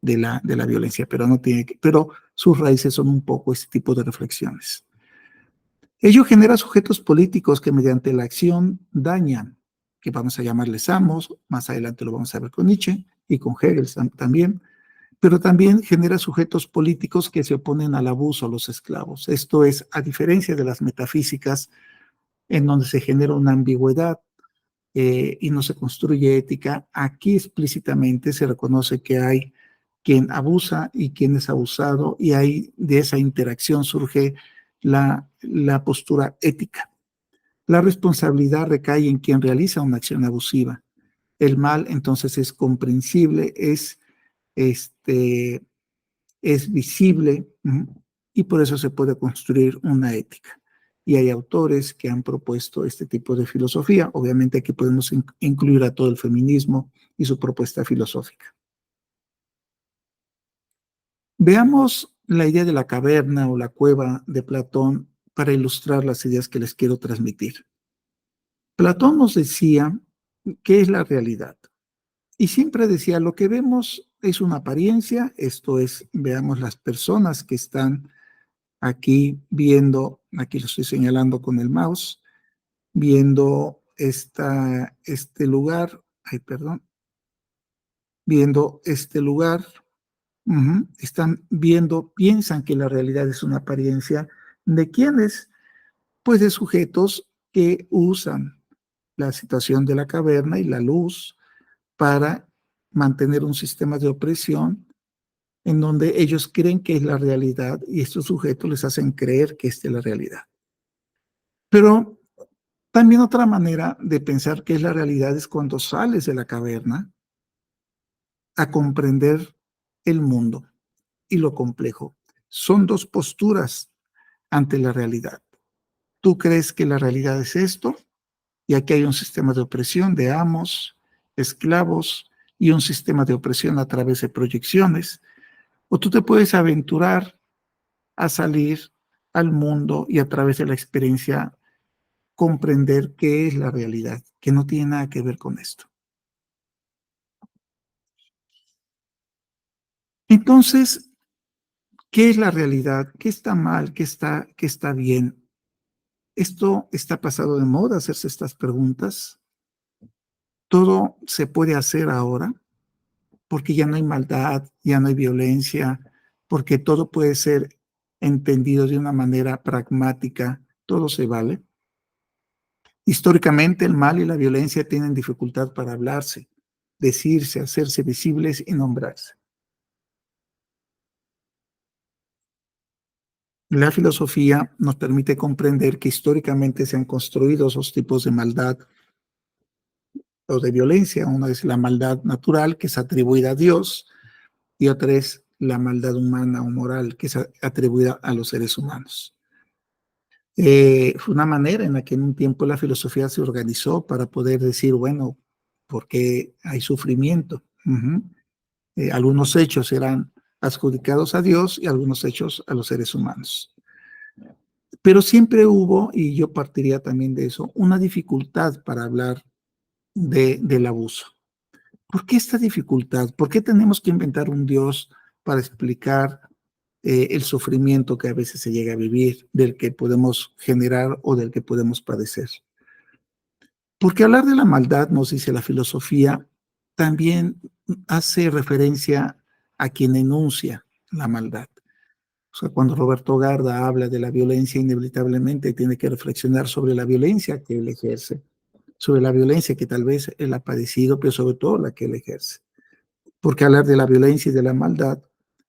A: de la violencia, pero sus raíces son un poco este tipo de reflexiones. Ello genera sujetos políticos que mediante la acción dañan, que vamos a llamarles amos, más adelante lo vamos a ver con Nietzsche y con Hegel también, pero también genera sujetos políticos que se oponen al abuso a los esclavos. Esto es, a diferencia de las metafísicas, en donde se genera una ambigüedad y no se construye ética, aquí explícitamente se reconoce que hay quien abusa y quien es abusado, y ahí de esa interacción surge la postura ética. La responsabilidad recae en quien realiza una acción abusiva. El mal entonces es comprensible, este, es visible, y por eso se puede construir una ética. Y hay autores que han propuesto este tipo de filosofía. Obviamente aquí podemos incluir a todo el feminismo y su propuesta filosófica. Veamos la idea de la caverna o la cueva de Platón para ilustrar las ideas que les quiero transmitir. Platón nos decía qué es la realidad. Y siempre decía, lo que vemos es una apariencia, esto es, veamos las personas que están aquí viendo, aquí lo estoy señalando con el mouse, viendo este lugar, viendo este lugar, están viendo, piensan que la realidad es una apariencia. ¿De quiénes? Pues de sujetos que usan la situación de la caverna y la luz para mantener un sistema de opresión en donde ellos creen que es la realidad y estos sujetos les hacen creer que esta es la realidad. Pero también otra manera de pensar que es la realidad es cuando sales de la caverna a comprender el mundo y lo complejo. Son dos posturas ante la realidad. Tú crees que la realidad es esto, y aquí hay un sistema de opresión de amos, esclavos y un sistema de opresión a través de proyecciones, o tú te puedes aventurar a salir al mundo y a través de la experiencia comprender qué es la realidad, que no tiene nada que ver con esto. Entonces, ¿qué es la realidad? ¿Qué está mal? ¿Qué está bien? esto está pasado de moda, hacerse estas preguntas. Todo se puede hacer ahora porque ya no hay maldad, ya no hay violencia, porque todo puede ser entendido de una manera pragmática, todo se vale. Históricamente el mal y la violencia tienen dificultad para hablarse, decirse, hacerse visibles y nombrarse. La filosofía nos permite comprender que históricamente se han construido esos tipos de maldad o de violencia. Una es la maldad natural, que es atribuida a Dios, y otra es la maldad humana o moral, que es atribuida a los seres humanos. Fue una manera en la que en un tiempo la filosofía se organizó para poder decir, bueno, ¿por qué hay sufrimiento? Algunos hechos eran adjudicados a Dios y algunos hechos a los seres humanos. Pero siempre hubo, y yo partiría también de eso, una dificultad para hablar del abuso. ¿Por qué esta dificultad? ¿Por qué tenemos que inventar un Dios para explicar el sufrimiento que a veces se llega a vivir, del que podemos generar o del que podemos padecer? Porque hablar de la maldad, nos dice la filosofía, también hace referencia a quien enuncia la maldad. O sea, cuando Roberto Garda habla de la violencia, inevitablemente tiene que reflexionar sobre la violencia que él ejerce, sobre la violencia que tal vez él ha padecido, pero sobre todo la que él ejerce. Porque hablar de la violencia y de la maldad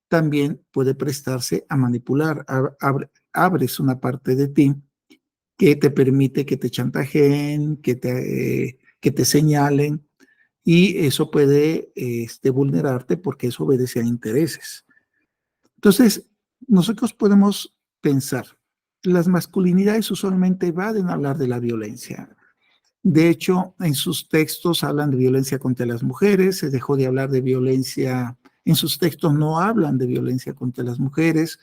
A: también puede prestarse a manipular. Abres una parte de ti que te permite que te chantajeen, que te señalen, y eso puede vulnerarte porque eso obedece a intereses. Entonces, nosotros podemos pensar, las masculinidades usualmente evaden hablar de la violencia. De hecho, en sus textos hablan de violencia contra las mujeres, se dejó de hablar de violencia, en sus textos no hablan de violencia contra las mujeres,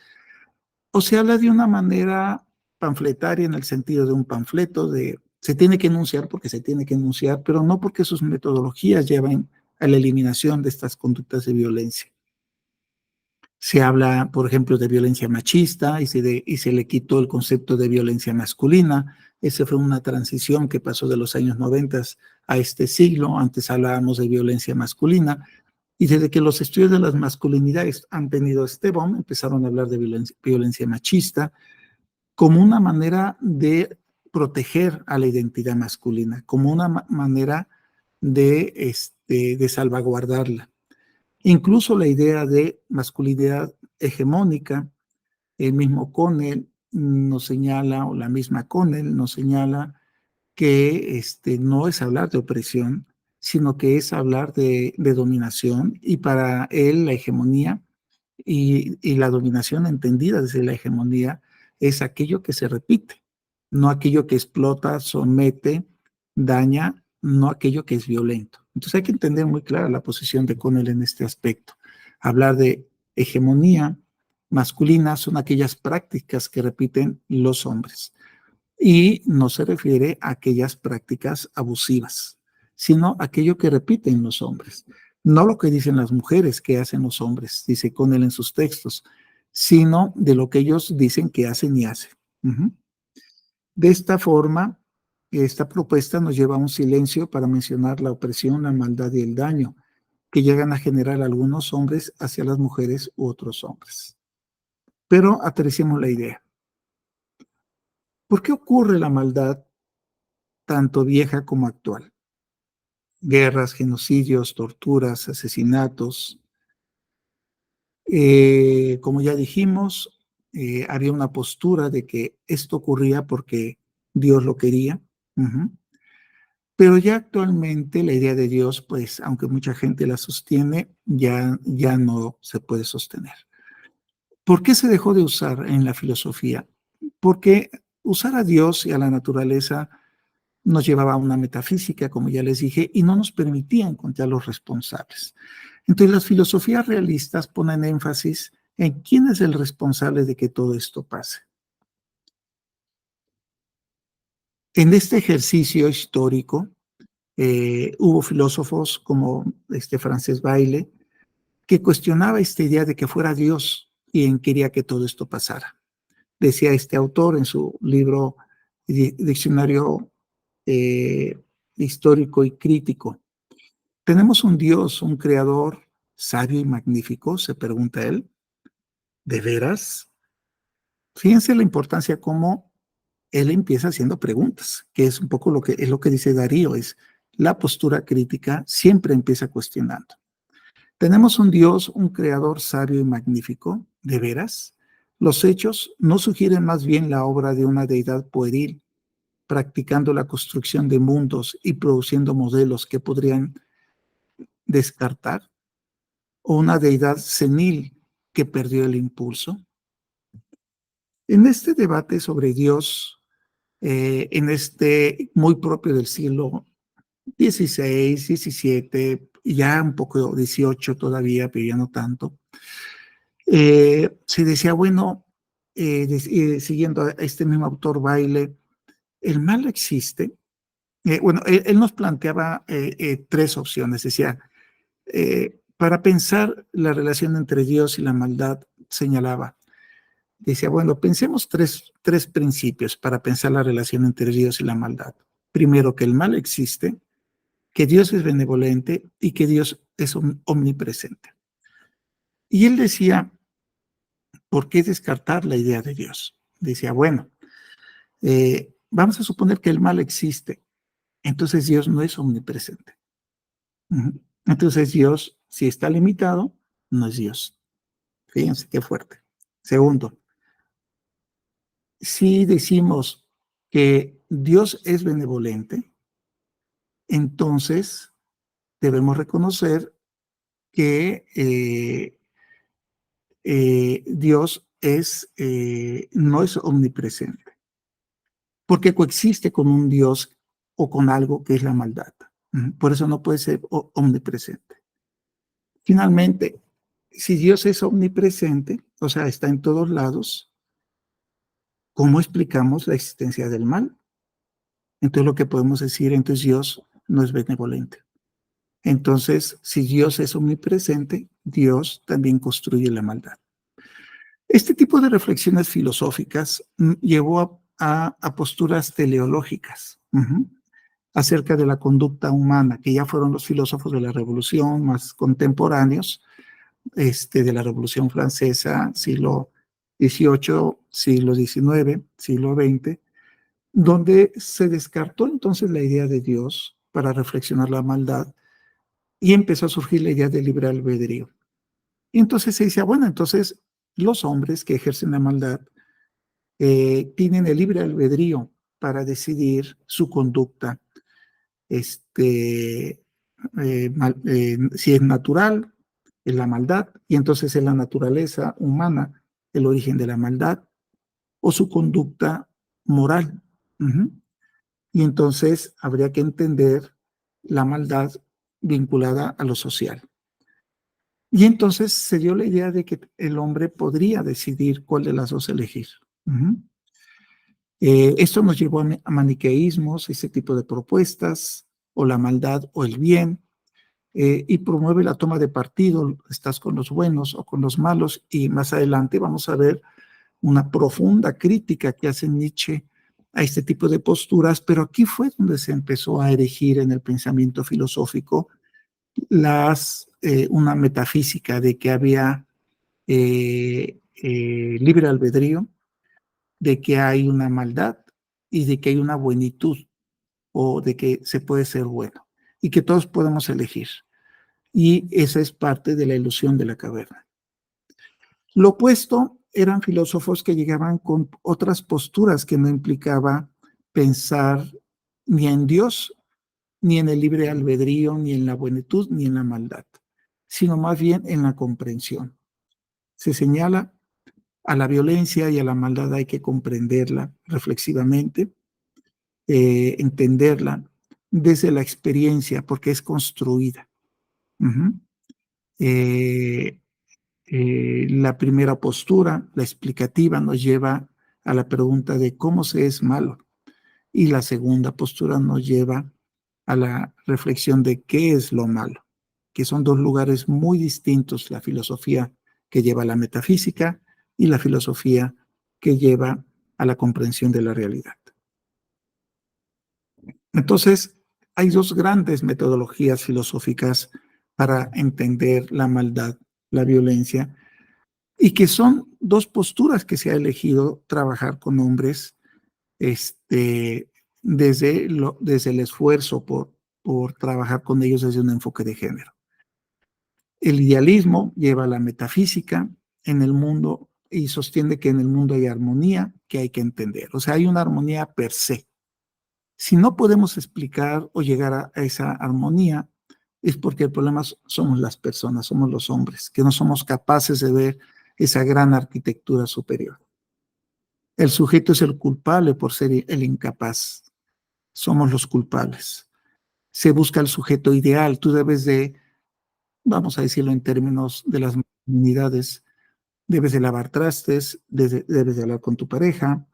A: o se habla de una manera panfletaria en el sentido de un panfleto, de se tiene que enunciar porque se tiene que enunciar, pero no porque sus metodologías llevan a la eliminación de estas conductas de violencia. Se habla, por ejemplo, de violencia machista y se le quitó el concepto de violencia masculina. Esa fue una transición que pasó de los años 90 a este siglo. Antes hablábamos de violencia masculina, y desde que los estudios de las masculinidades han tenido este boom, empezaron a hablar de violencia machista como una manera de proteger a la identidad masculina, como una manera de salvaguardarla. Incluso la idea de masculinidad hegemónica, el mismo Connell nos señala, o la misma Connell nos señala, que no es hablar de opresión, sino que es hablar de dominación, y para él la hegemonía y la dominación entendida desde la hegemonía es aquello que se repite, no aquello que explota, somete, daña, no aquello que es violento. Entonces hay que entender muy clara la posición de Connell en este aspecto. Hablar de hegemonía masculina son aquellas prácticas que repiten los hombres, y no se refiere a aquellas prácticas abusivas, sino aquello que repiten los hombres. No lo que dicen las mujeres que hacen los hombres, dice Connell en sus textos, sino de lo que ellos dicen que hacen y hacen. De esta forma, esta propuesta nos lleva a un silencio para mencionar la opresión, la maldad y el daño que llegan a generar algunos hombres hacia las mujeres u otros hombres. Pero aterricemos la idea. ¿Por qué ocurre la maldad tanto vieja como actual? Guerras, genocidios, torturas, asesinatos. Como ya dijimos, había una postura de que esto ocurría porque Dios lo quería. Pero ya actualmente la idea de Dios, pues, aunque mucha gente la sostiene, ya no se puede sostener. ¿Por qué se dejó de usar en la filosofía? Porque usar a Dios y a la naturaleza nos llevaba a una metafísica, como ya les dije, y no nos permitía encontrar los responsables. Entonces, las filosofías realistas ponen énfasis en quién es el responsable de que todo esto pase. En este ejercicio histórico, hubo filósofos como Frances Bailey, que cuestionaba esta idea de que fuera Dios quien quería que todo esto pasara. Decía este autor en su libro diccionario histórico y crítico. ¿Tenemos un Dios, un creador sabio y magnífico?, se pregunta él. ¿De veras? Fíjense la importancia como él empieza haciendo preguntas, que es un poco lo que dice Darío, es la postura crítica siempre empieza cuestionando. ¿Tenemos un Dios, un creador sabio y magnífico? ¿De veras? Los hechos no sugieren más bien la obra de una deidad pueril, practicando la construcción de mundos y produciendo modelos que podrían descartar, o una deidad senil que perdió el impulso. En este debate sobre Dios, en este muy propio del siglo XVI, XVII, ya un poco XVIII todavía, pero ya no tanto, se decía, bueno, siguiendo a este mismo autor Bayle, el mal existe. Bueno, él nos planteaba tres opciones. Decía, para pensar la relación entre Dios y la maldad, señalaba, decía, bueno, pensemos tres principios para pensar la relación entre Dios y la maldad. Primero, que el mal existe, que Dios es benevolente y que Dios es omnipresente. Y él decía, ¿por qué descartar la idea de Dios? Decía, bueno, vamos a suponer que el mal existe, entonces Dios no es omnipresente. Entonces Dios, si está limitado, no es Dios. Fíjense qué fuerte. Segundo, si decimos que Dios es benevolente, entonces debemos reconocer que Dios no es omnipresente, porque coexiste con un Dios o con algo que es la maldad. Por eso no puede ser omnipresente. Finalmente, si Dios es omnipresente, o sea, está en todos lados, ¿cómo explicamos la existencia del mal? Entonces lo que podemos decir, entonces Dios no es benevolente. Entonces, si Dios es omnipresente, Dios también construye la maldad. Este tipo de reflexiones filosóficas llevó a posturas teleológicas acerca de la conducta humana, que ya fueron los filósofos de la Revolución más contemporáneos, de la Revolución Francesa, siglo XVIII, siglo XIX, siglo XX, donde se descartó entonces la idea de Dios para reflexionar la maldad y empezó a surgir la idea del libre albedrío. Y entonces se dice, bueno, entonces los hombres que ejercen la maldad tienen el libre albedrío para decidir su conducta, si es natural, es la maldad, y entonces es la naturaleza humana el origen de la maldad, o su conducta moral. Y entonces habría que entender la maldad vinculada a lo social. Y entonces se dio la idea de que el hombre podría decidir cuál de las dos elegir. Esto nos llevó a maniqueísmos, ese tipo de propuestas, o la maldad o el bien, y promueve la toma de partido, estás con los buenos o con los malos, y más adelante vamos a ver una profunda crítica que hace Nietzsche a este tipo de posturas, pero aquí fue donde se empezó a erigir en el pensamiento filosófico una metafísica de que había libre albedrío, de que hay una maldad y de que hay una buenitud, o de que se puede ser bueno y que todos podemos elegir. Y esa es parte de la ilusión de la caverna. Lo opuesto eran filósofos que llegaban con otras posturas que no implicaba pensar ni en Dios, ni en el libre albedrío, ni en la buenitud, ni en la maldad, sino más bien en la comprensión. Se señala a la violencia y a la maldad hay que comprenderla reflexivamente, entenderla desde la experiencia, porque es construida. La primera postura, la explicativa, nos lleva a la pregunta de cómo se es malo, y la segunda postura nos lleva a la reflexión de qué es lo malo, que son dos lugares muy distintos, la filosofía que lleva a la metafísica y la filosofía que lleva a la comprensión de la realidad. Entonces, hay dos grandes metodologías filosóficas para entender la maldad, la violencia, y que son dos posturas que se ha elegido trabajar con hombres desde el esfuerzo por trabajar con ellos desde un enfoque de género. El idealismo lleva a la metafísica en el mundo y sostiene que en el mundo hay armonía que hay que entender. O sea, hay una armonía per se. Si no podemos explicar o llegar a esa armonía, es porque el problema somos las personas, somos los hombres, que no somos capaces de ver esa gran arquitectura superior. El sujeto es el culpable por ser el incapaz. Somos los culpables. Se busca el sujeto ideal. Tú debes de, vamos a decirlo en términos de las masculinidades, debes de lavar trastes, debes de hablar con tu pareja,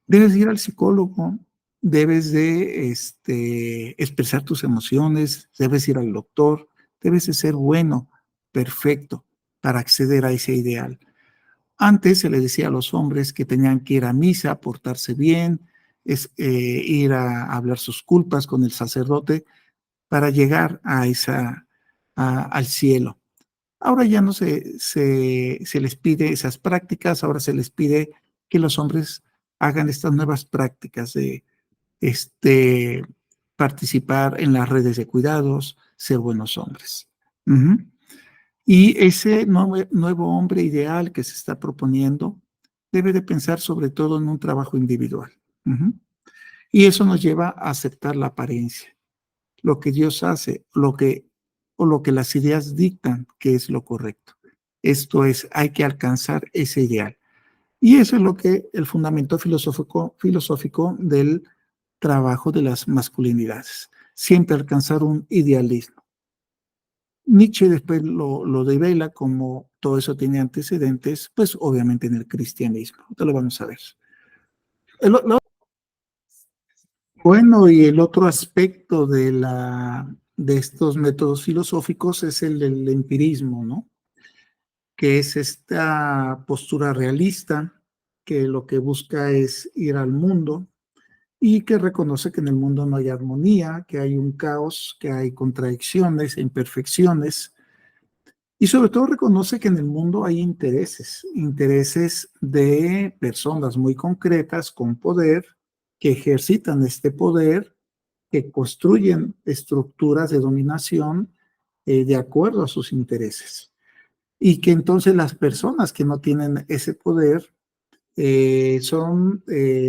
A: debes de ir al psicólogo, debes de expresar tus emociones, debes ir al doctor, debes de ser bueno, perfecto, para acceder a ese ideal. Antes se les decía a los hombres que tenían que ir a misa, portarse bien, ir a hablar sus culpas con el sacerdote para llegar al cielo. Ahora ya no se les pide esas prácticas, ahora se les pide que los hombres hagan estas nuevas prácticas de participar en las redes de cuidados, ser buenos hombres. Uh-huh. Y ese nuevo hombre ideal que se está proponiendo debe de pensar sobre todo en un trabajo individual. Uh-huh. Y eso nos lleva a aceptar la apariencia, lo que Dios hace, lo que las ideas dictan que es lo correcto. Esto es, hay que alcanzar ese ideal. Y eso es lo que el fundamento filosófico del trabajo de las masculinidades. Siempre alcanzar un idealismo. Nietzsche después lo devela como todo eso tiene antecedentes, pues obviamente en el cristianismo. Entonces lo vamos a ver. Bueno, y el otro aspecto de estos métodos filosóficos es el del empirismo, ¿no? Que es esta postura realista que lo que busca es ir al mundo y que reconoce que en el mundo no hay armonía, que hay un caos, que hay contradicciones e imperfecciones. Y sobre todo reconoce que en el mundo hay intereses de personas muy concretas con poder, que ejercitan este poder, que construyen estructuras de dominación de acuerdo a sus intereses. Y que entonces las personas que no tienen ese poder son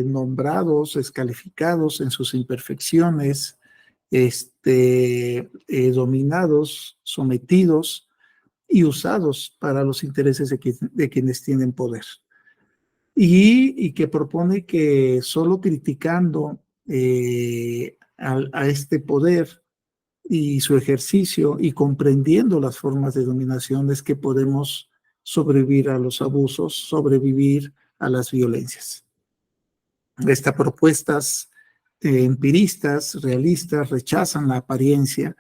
A: nombrados, descalificados en sus imperfecciones, dominados, sometidos y usados para los intereses de quienes tienen poder. Y que propone que solo criticando a este poder y su ejercicio y comprendiendo las formas de dominación es que podemos sobrevivir a los abusos, sobrevivir a las violencias. Estas propuestas empiristas, realistas, rechazan la apariencia.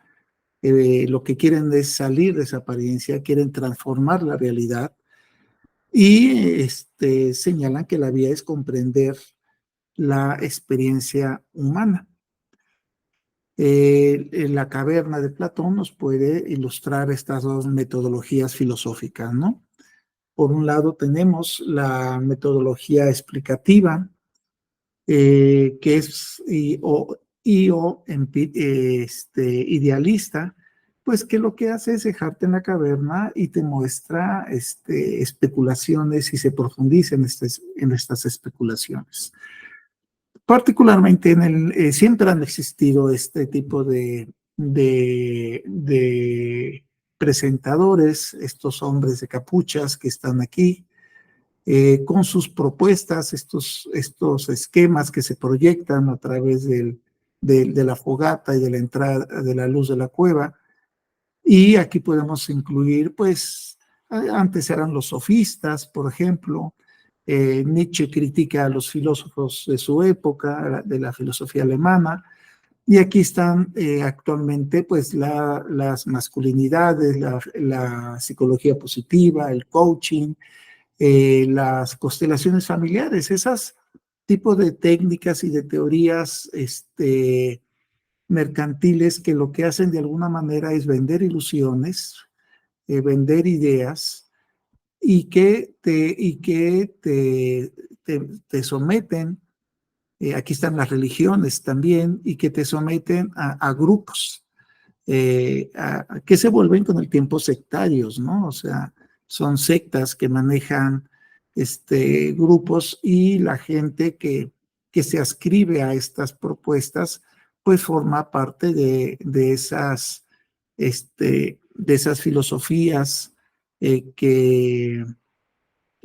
A: Lo que quieren es salir de esa apariencia, quieren transformar la realidad y señalan que la vía es comprender la experiencia humana. En la caverna de Platón nos puede ilustrar estas dos metodologías filosóficas, ¿no? Por un lado tenemos la metodología explicativa, que es idealista, pues que lo que hace es dejarte en la caverna y te muestra especulaciones y se profundiza en estas especulaciones. Particularmente siempre han existido este tipo de presentadores, estos hombres de capuchas que están aquí, con sus propuestas, estos esquemas que se proyectan a través de la fogata y de la entrada de la luz de la cueva. Y aquí podemos incluir, pues, antes eran los sofistas, por ejemplo. Nietzsche critica a los filósofos de su época, de la filosofía alemana, y aquí están actualmente pues las masculinidades, la psicología positiva, el coaching, las constelaciones familiares, esas tipos de técnicas y de teorías mercantiles que lo que hacen de alguna manera es vender ilusiones, vender ideas y que te someten. Aquí están las religiones también, y que te someten a grupos que se vuelven con el tiempo sectarios, ¿no? O sea, son sectas que manejan grupos, y la gente que se ascribe a estas propuestas, pues forma parte de esas filosofías que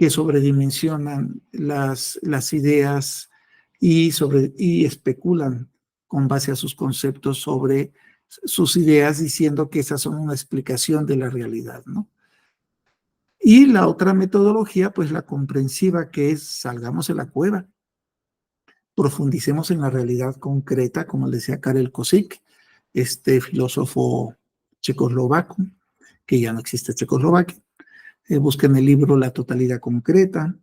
A: sobredimensionan las ideas y especulan con base a sus conceptos sobre sus ideas, diciendo que esas son una explicación de la realidad, ¿no? Y la otra metodología, pues la comprensiva, que es salgamos de la cueva, profundicemos en la realidad concreta, como decía Karel Kosik, este filósofo checoslovaco, que ya no existe Checoslovaquia. Busquen el libro La totalidad concreta,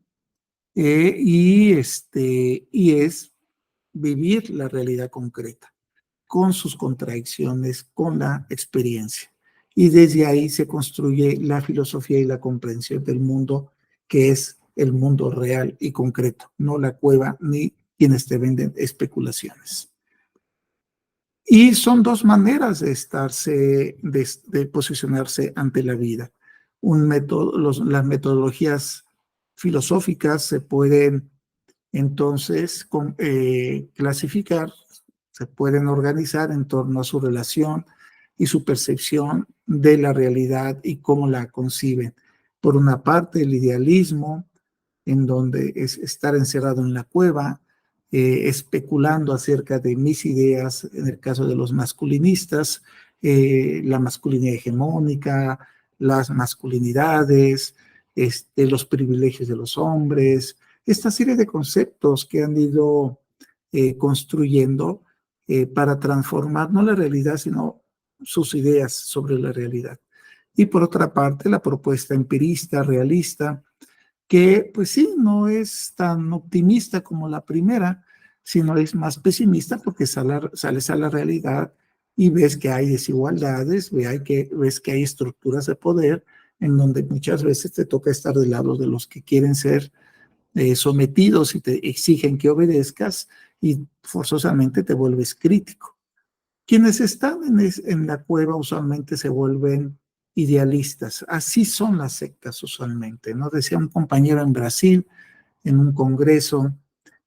A: y es vivir la realidad concreta, con sus contradicciones, con la experiencia. Y desde ahí se construye la filosofía y la comprensión del mundo, que es el mundo real y concreto, no la cueva ni quienes te venden especulaciones. Y son dos maneras de posicionarse ante la vida. Las metodologías filosóficas se pueden entonces clasificar, se pueden organizar en torno a su relación y su percepción de la realidad y cómo la conciben. Por una parte, el idealismo, en donde es estar encerrado en la cueva, especulando acerca de mis ideas, en el caso de los masculinistas, la masculinidad hegemónica, las masculinidades, los privilegios de los hombres, esta serie de conceptos que han ido construyendo para transformar no la realidad, sino sus ideas sobre la realidad. Y por otra parte, la propuesta empirista, realista, que pues sí, no es tan optimista como la primera, sino es más pesimista, porque sales a la realidad y ves que hay desigualdades, ves que hay estructuras de poder en donde muchas veces te toca estar del lado de los que quieren ser sometidos y te exigen que obedezcas, y forzosamente te vuelves crítico. Quienes están en la cueva usualmente se vuelven idealistas. Así son las sectas usualmente, ¿no? Decía un compañero en Brasil, en un congreso,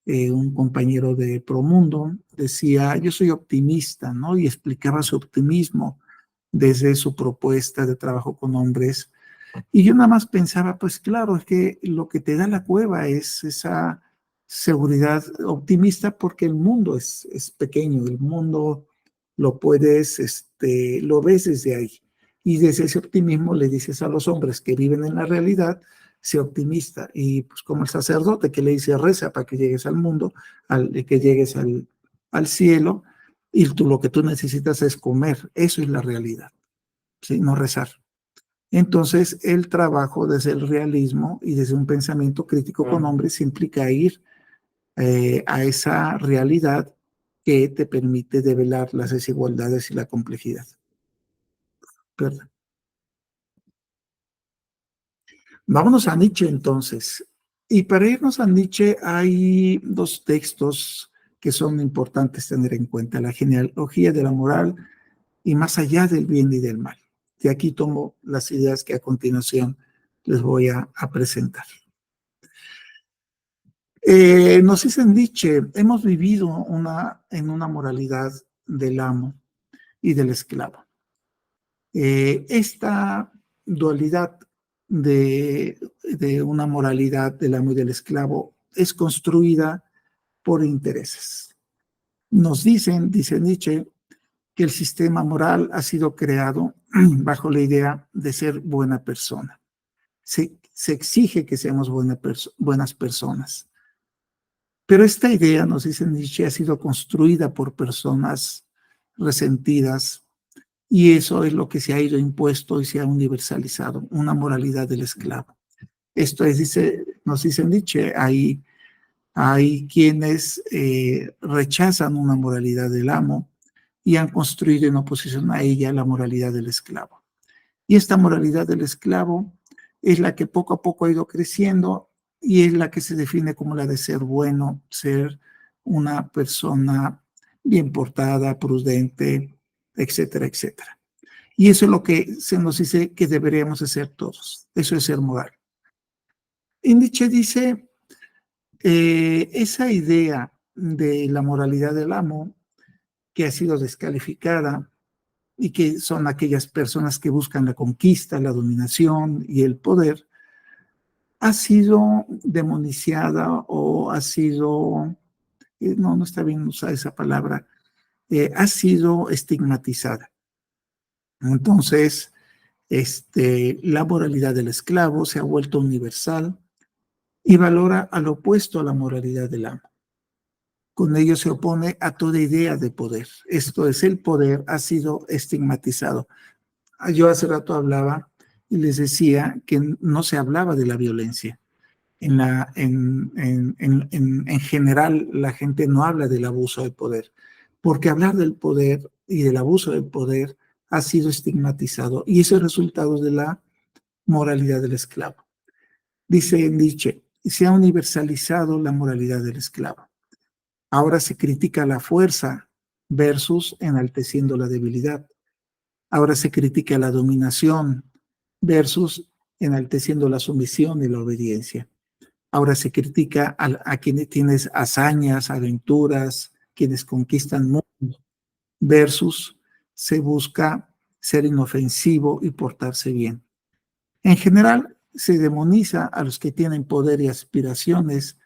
A: un compañero de Promundo, decía, yo soy optimista, ¿no? Y explicaba su optimismo desde su propuesta de trabajo con hombres. Y yo nada más pensaba, pues claro, es que lo que te da la cueva es esa seguridad optimista, porque el mundo es pequeño, el mundo lo lo ves desde ahí. Y desde ese optimismo le dices a los hombres que viven en la realidad, sé optimista. Y pues como el sacerdote que le dice reza para que llegues al mundo, que llegues al cielo, y lo que tú necesitas es comer. Eso es la realidad, ¿sí? No rezar. Entonces, el trabajo desde el realismo y desde un pensamiento crítico con hombres implica ir a esa realidad que te permite develar las desigualdades y la complejidad. ¿Verdad? Vámonos a Nietzsche entonces. Y para irnos a Nietzsche hay dos textos que son importantes tener en cuenta: la genealogía de la moral y Más allá del bien y del mal. De aquí tomo las ideas que a continuación les voy a presentar. Nos dice Nietzsche, hemos vivido en una moralidad del amo y del esclavo. Esta dualidad de una moralidad del amo y del esclavo es construida por intereses. Nos dice Nietzsche, que el sistema moral ha sido creado bajo la idea de ser buena persona. Se exige que seamos buenas personas. Pero esta idea, nos dice Nietzsche, ha sido construida por personas resentidas, y eso es lo que se ha ido impuesto y se ha universalizado, una moralidad del esclavo. Esto es, nos dice Nietzsche, hay quienes rechazan una moralidad del amo y han construido en oposición a ella la moralidad del esclavo. Y esta moralidad del esclavo es la que poco a poco ha ido creciendo y es la que se define como la de ser bueno, ser una persona bien portada, prudente, etcétera, etcétera. Y eso es lo que se nos dice que deberíamos de ser todos. Eso es ser moral. Y Nietzsche dice, esa idea de la moralidad del amo, que ha sido descalificada y que son aquellas personas que buscan la conquista, la dominación y el poder, ha sido demoniciada o ha sido, no está bien usar esa palabra, ha sido estigmatizada. Entonces, la moralidad del esclavo se ha vuelto universal y valora al opuesto a la moralidad del amo. Con ello se opone a toda idea de poder. Esto es, el poder ha sido estigmatizado. Yo hace rato hablaba y les decía que no se hablaba de la violencia. En general, la gente no habla del abuso de poder, porque hablar del poder y del abuso del poder ha sido estigmatizado y eso es resultado de la moralidad del esclavo. Dice Nietzsche, se ha universalizado la moralidad del esclavo. Ahora se critica la fuerza versus enalteciendo la debilidad. Ahora se critica la dominación versus enalteciendo la sumisión y la obediencia. Ahora se critica a quienes tienen hazañas, aventuras, quienes conquistan mundos, versus se busca ser inofensivo y portarse bien. En general, se demoniza a los que tienen poder y aspiraciones,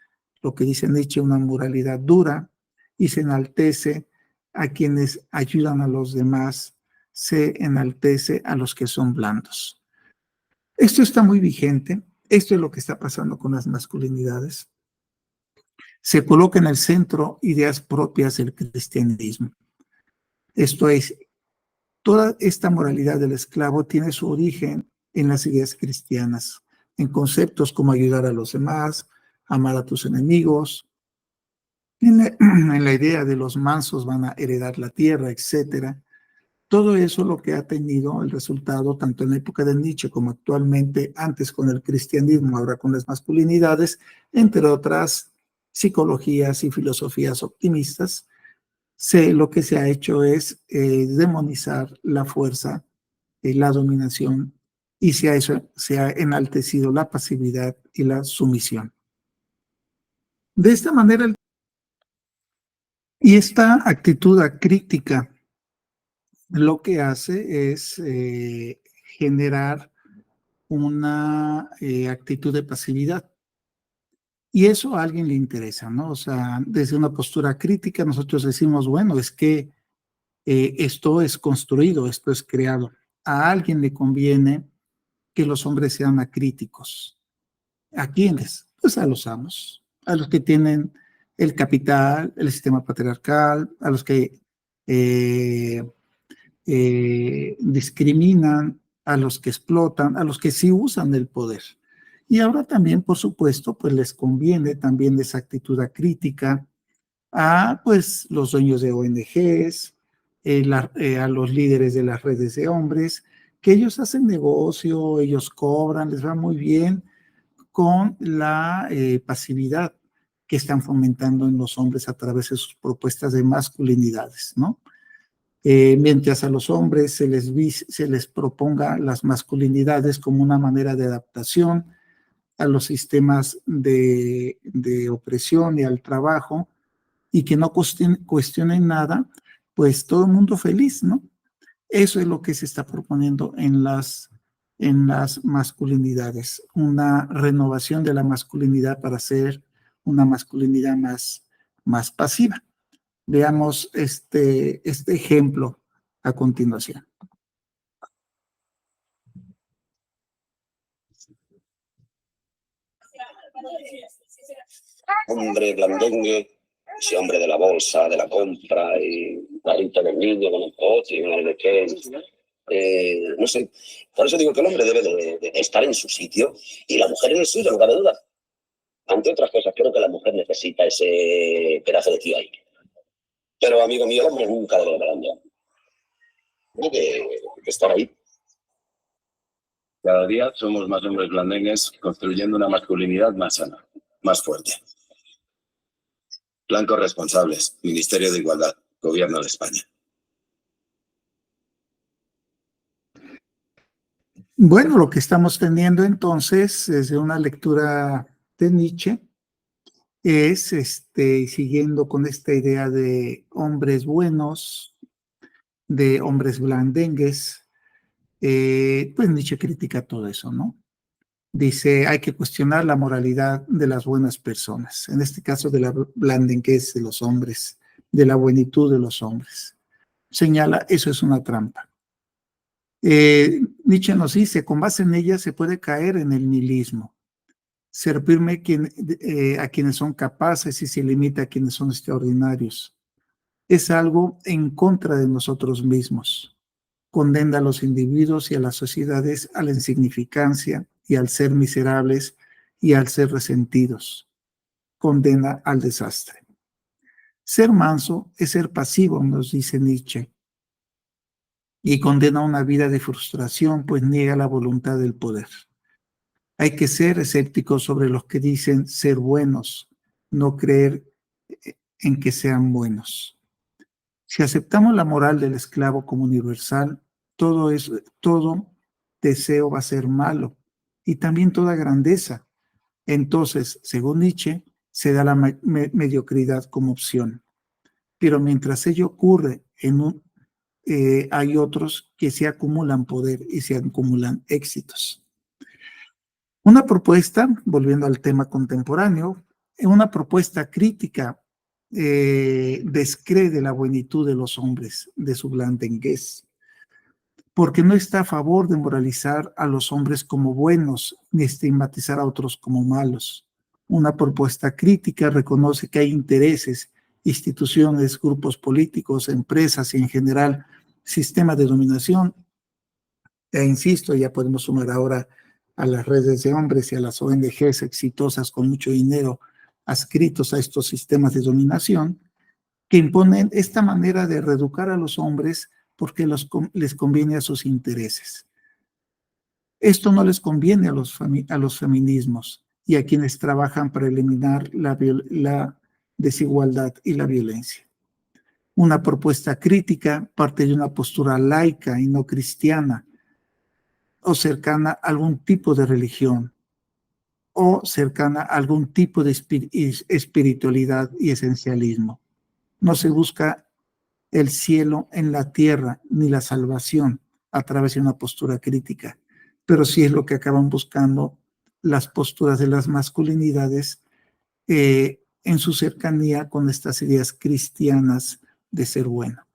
A: lo que dice Nietzsche, una moralidad dura, y se enaltece a quienes ayudan a los demás, se enaltece a los que son blandos. Esto está muy vigente, esto es lo que está pasando con las masculinidades. Se coloca en el centro ideas propias del cristianismo. Esto es, toda esta moralidad del esclavo tiene su origen en las ideas cristianas, en conceptos como ayudar a los demás, amar a tus enemigos, en la idea de los mansos van a heredar la tierra, etcétera. Todo eso lo que ha tenido el resultado, tanto en la época de Nietzsche como actualmente, antes con el cristianismo, ahora con las masculinidades, entre otras psicologías y filosofías optimistas, lo que se ha hecho es demonizar la fuerza, la dominación, y se ha enaltecido la pasividad y la sumisión. De esta manera, y esta actitud acrítica lo que hace es generar una actitud de pasividad. Y eso a alguien le interesa, ¿no? O sea, desde una postura crítica nosotros decimos, bueno, es que esto es construido, esto es creado. A alguien le conviene que los hombres sean acríticos. ¿A quiénes? Pues a los amos, a los que tienen el capital, el sistema patriarcal, a los que discriminan, a los que explotan, a los que sí usan el poder. Y ahora también, por supuesto, pues les conviene también esa actitud crítica a pues los dueños de ONGs, a los líderes de las redes de hombres, que ellos hacen negocio, ellos cobran, les va muy bien con la pasividad que están fomentando en los hombres a través de sus propuestas de masculinidades, ¿no? Mientras a los hombres se les proponga las masculinidades como una manera de adaptación a los sistemas de opresión y al trabajo, y que no cuestionen nada, pues todo el mundo feliz, ¿no? Eso es lo que se está proponiendo en las masculinidades, una renovación de la masculinidad para ser una masculinidad más pasiva. Veamos este ejemplo a continuación.
G: Hombre blandengue, ese hombre de la bolsa, de la compra, y carita del niño con el coche, y no sé de qué. No sé, por eso digo que el hombre debe de estar en su sitio y la mujer en el suyo, no cabe duda. Ante otras cosas, creo que la mujer necesita ese pedazo de tío ahí. Pero, amigo mío, el hombre nunca debe de blandear. Tiene que estar ahí.
H: Cada día somos más hombres blandengues construyendo una masculinidad más sana, más fuerte. Plan corresponsables, Ministerio de Igualdad, Gobierno de España.
A: Bueno, lo que estamos teniendo entonces desde una lectura de Nietzsche es, siguiendo con esta idea de hombres buenos, de hombres blandengues, pues Nietzsche critica todo eso, ¿no? Dice, hay que cuestionar la moralidad de las buenas personas, en este caso de la blandenguez de los hombres, de la buenitud de los hombres. Señala, eso es una trampa. Nietzsche nos dice, con base en ella se puede caer en el nihilismo, ser firme a quienes son capaces y se limita a quienes son extraordinarios. Es algo en contra de nosotros mismos. Condena a los individuos y a las sociedades a la insignificancia y al ser miserables y al ser resentidos. Condena al desastre. Ser manso es ser pasivo, nos dice Nietzsche, y condena una vida de frustración, pues niega la voluntad del poder. Hay que ser escépticos sobre los que dicen ser buenos, no creer en que sean buenos. Si aceptamos la moral del esclavo como universal, todo deseo va a ser malo y también toda grandeza. Entonces, según Nietzsche, se da la mediocridad como opción. Pero mientras ello ocurre, hay otros que se acumulan poder y se acumulan éxitos. Una propuesta, volviendo al tema contemporáneo, una propuesta crítica descree de la buenitud de los hombres, de su blandenguez, porque no está a favor de moralizar a los hombres como buenos ni estigmatizar a otros como malos. Una propuesta crítica reconoce que hay intereses, instituciones, grupos políticos, empresas y en general sistemas de dominación. E insisto, ya podemos sumar ahora a las redes de hombres y a las ONGs exitosas con mucho dinero adscritos a estos sistemas de dominación, que imponen esta manera de reeducar a los hombres porque les conviene a sus intereses. Esto no les conviene a los feminismos y a quienes trabajan para eliminar la desigualdad y la violencia. Una propuesta crítica parte de una postura laica y no cristiana, o cercana a algún tipo de religión, o cercana a algún tipo de espiritualidad y esencialismo. No se busca el cielo en la tierra ni la salvación a través de una postura crítica, pero sí es lo que acaban buscando las posturas de las masculinidades en su cercanía con estas ideas cristianas de ser bueno.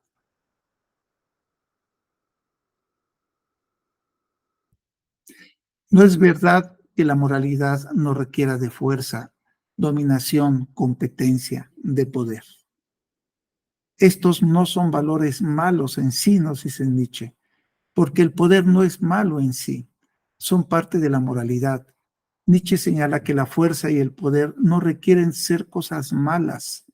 A: No es verdad que la moralidad no requiera de fuerza, dominación, competencia, de poder. Estos no son valores malos en sí, nos dice Nietzsche, porque el poder no es malo en sí, son parte de la moralidad. Nietzsche señala que la fuerza y el poder no requieren ser cosas malas,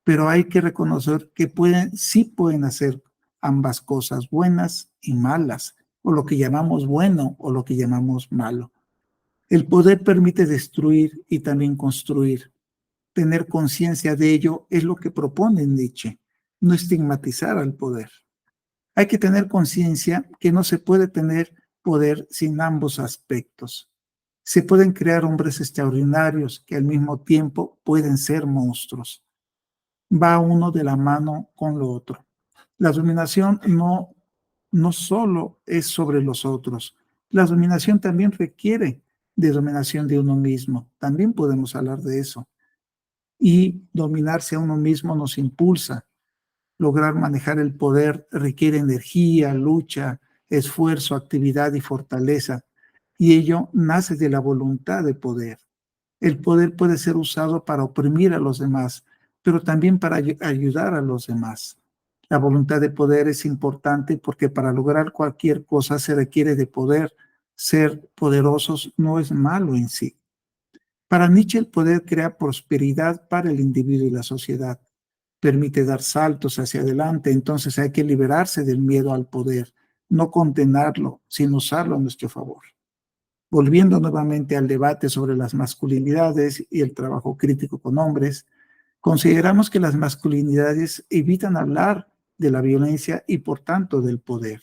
A: pero hay que reconocer que sí pueden hacer ambas cosas, buenas y malas, o lo que llamamos bueno o lo que llamamos malo. El poder permite destruir y también construir. Tener conciencia de ello es lo que propone Nietzsche, no estigmatizar al poder. Hay que tener conciencia que no se puede tener poder sin ambos aspectos. Se pueden crear hombres extraordinarios que al mismo tiempo pueden ser monstruos. Va uno de la mano con lo otro. La dominación no solo es sobre los otros. La dominación también requiere de dominación de uno mismo. También podemos hablar de eso. Y dominarse a uno mismo nos impulsa. Lograr manejar el poder requiere energía, lucha, esfuerzo, actividad y fortaleza. Y ello nace de la voluntad de poder. El poder puede ser usado para oprimir a los demás, pero también para ayudar a los demás. La voluntad de poder es importante porque para lograr cualquier cosa se requiere de poder. Ser poderosos no es malo en sí. Para Nietzsche el poder crea prosperidad para el individuo y la sociedad. permite dar saltos hacia adelante. Entonces hay que liberarse del miedo al poder, no condenarlo, sino usarlo a nuestro favor. Volviendo nuevamente al debate sobre las masculinidades y el trabajo crítico con hombres, consideramos que las masculinidades evitan hablar de la violencia y por tanto del poder.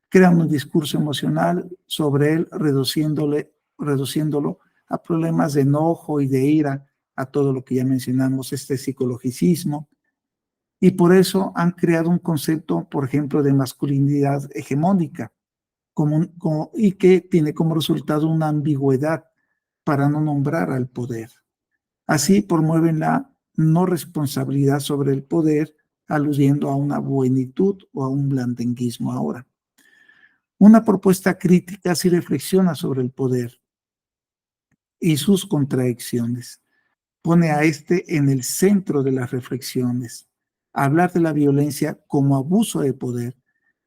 A: Crean un discurso emocional sobre él, reduciéndolo a problemas de enojo y de ira, a todo lo que ya mencionamos, este psicologicismo. Y por eso han creado un concepto, por ejemplo, de masculinidad hegemónica, y que tiene como resultado una ambigüedad para no nombrar al poder. Así promueven la no responsabilidad sobre el poder, aludiendo a una buenitud o a un blandenguismo ahora. Una propuesta crítica sí reflexiona sobre el poder y sus contradicciones. Pone a este en el centro de las reflexiones. Hablar de la violencia como abuso de poder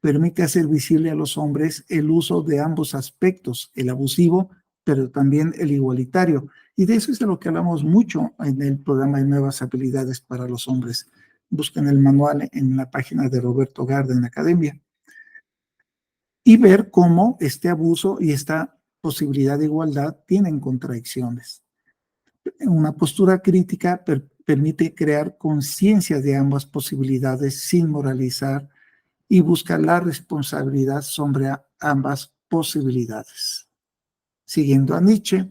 A: permite hacer visible a los hombres el uso de ambos aspectos, el abusivo, pero también el igualitario. Y de eso es de lo que hablamos mucho en el programa de Nuevas Habilidades para los Hombres. Busquen el manual en la página de Roberto Garden Academia. Y ver cómo este abuso y esta posibilidad de igualdad tienen contradicciones. Una postura crítica permite crear conciencia de ambas posibilidades sin moralizar y buscar la responsabilidad sobre ambas posibilidades. Siguiendo a Nietzsche,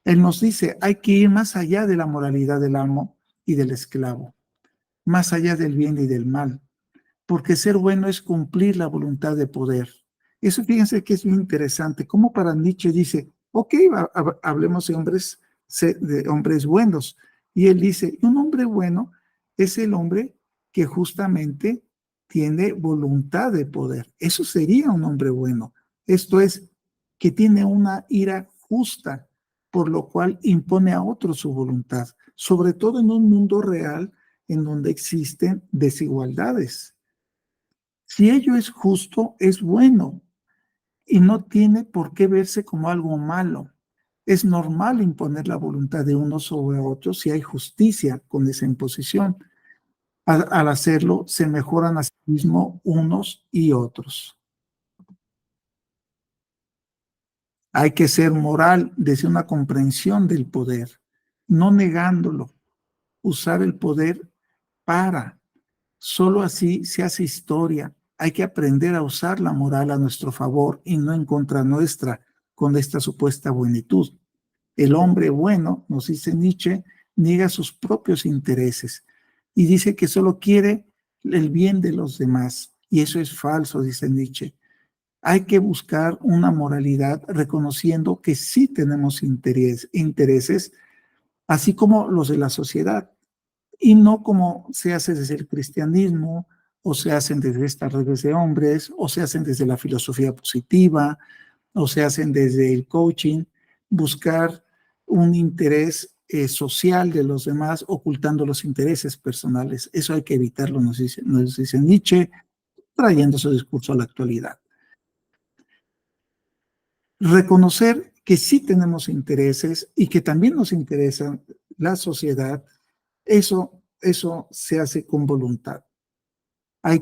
A: él nos dice, hay que ir más allá de la moralidad del amo y del esclavo, más allá del bien y del mal, porque ser bueno es cumplir la voluntad de poder. Eso fíjense que es muy interesante, como para Nietzsche dice, ok, hablemos de hombres buenos, y él dice, un hombre bueno es el hombre que justamente tiene voluntad de poder. Eso sería un hombre bueno. Esto es, que tiene una ira justa, por lo cual impone a otros su voluntad, sobre todo en un mundo real en donde existen desigualdades. Si ello es justo, es bueno y no tiene por qué verse como algo malo. Es normal imponer la voluntad de uno sobre otro si hay justicia con esa imposición. Al hacerlo, se mejoran a sí mismos unos y otros. Hay que ser moral desde una comprensión del poder, no negándolo. Usar el poder para. Solo así se hace historia. Hay que aprender a usar la moral a nuestro favor y no en contra nuestra con esta supuesta buenitud. El hombre bueno, nos dice Nietzsche, niega sus propios intereses y dice que solo quiere el bien de los demás. Y eso es falso, dice Nietzsche. Hay que buscar una moralidad reconociendo que sí tenemos intereses, así como los de la sociedad, y no como se hace desde el cristianismo, o se hacen desde estas redes de hombres, o se hacen desde la filosofía positiva, o se hacen desde el coaching, buscar un interés social de los demás, ocultando los intereses personales. Eso hay que evitarlo, nos dice Nietzsche, trayendo su discurso a la actualidad. Reconocer que sí tenemos intereses y que también nos interesa la sociedad, eso se hace con voluntad. Hay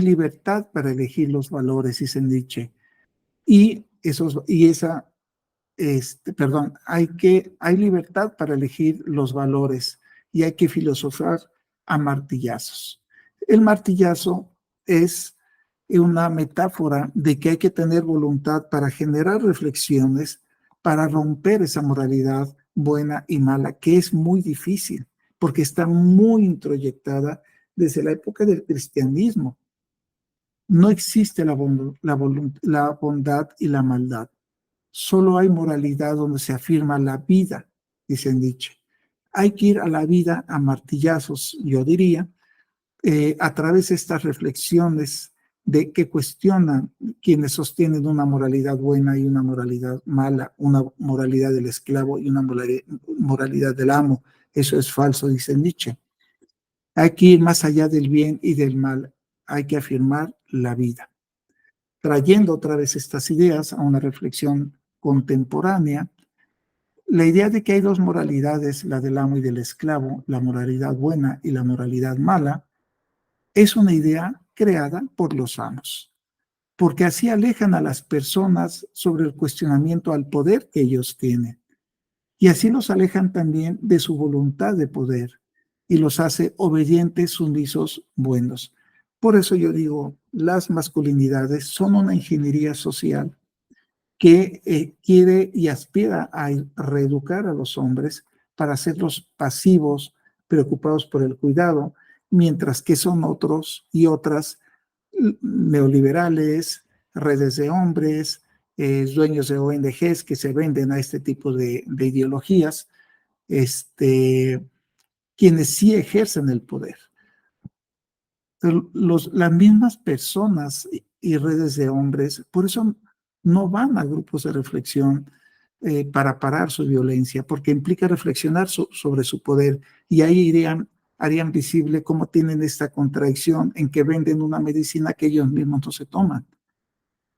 A: libertad para elegir los valores, dice Nietzsche. Hay libertad para elegir los valores y hay que filosofar a martillazos. El martillazo es una metáfora de que hay que tener voluntad para generar reflexiones, para romper esa moralidad buena y mala, que es muy difícil, porque está muy introyectada desde la época del cristianismo. No existe la bondad y la maldad. Solo hay moralidad donde se afirma la vida, dice Nietzsche. Hay que ir a la vida a martillazos, yo diría, a través de estas reflexiones de que cuestionan quienes sostienen una moralidad buena y una moralidad mala, una moralidad del esclavo y una moralidad del amo. Eso es falso, dice Nietzsche. Hay que ir más allá del bien y del mal. Hay que afirmar la vida. Trayendo otra vez estas ideas a una reflexión contemporánea, La idea de que hay dos moralidades, la del amo y del esclavo, la moralidad buena y la moralidad mala, es una idea creada por los amos, porque así alejan a las personas sobre el cuestionamiento al poder que ellos tienen. Y así los alejan también de su voluntad de poder y los hace obedientes, sumisos, buenos. Por eso yo digo, las masculinidades son una ingeniería social que quiere y aspira a reeducar a los hombres para hacerlos pasivos, preocupados por el cuidado, mientras que son otros y otras neoliberales, redes de hombres, dueños de ONGs que se venden a este tipo de ideologías, quienes sí ejercen el poder. Las mismas personas y redes de hombres, por eso no van a grupos de reflexión para parar su violencia, porque implica reflexionar sobre su poder, y ahí harían visible cómo tienen esta contradicción en que venden una medicina que ellos mismos no se toman.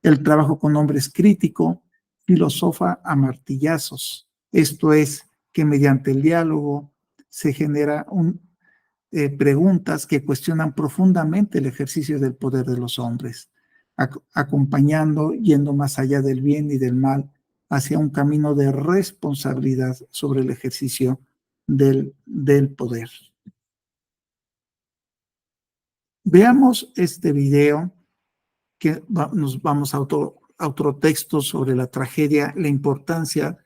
A: El trabajo con hombres crítico filosofa a martillazos, esto es, que mediante el diálogo se genera preguntas que cuestionan profundamente el ejercicio del poder de los hombres, acompañando, yendo más allá del bien y del mal, hacia un camino de responsabilidad sobre el ejercicio del poder. Veamos este video, que nos vamos a otro texto sobre la tragedia, la importancia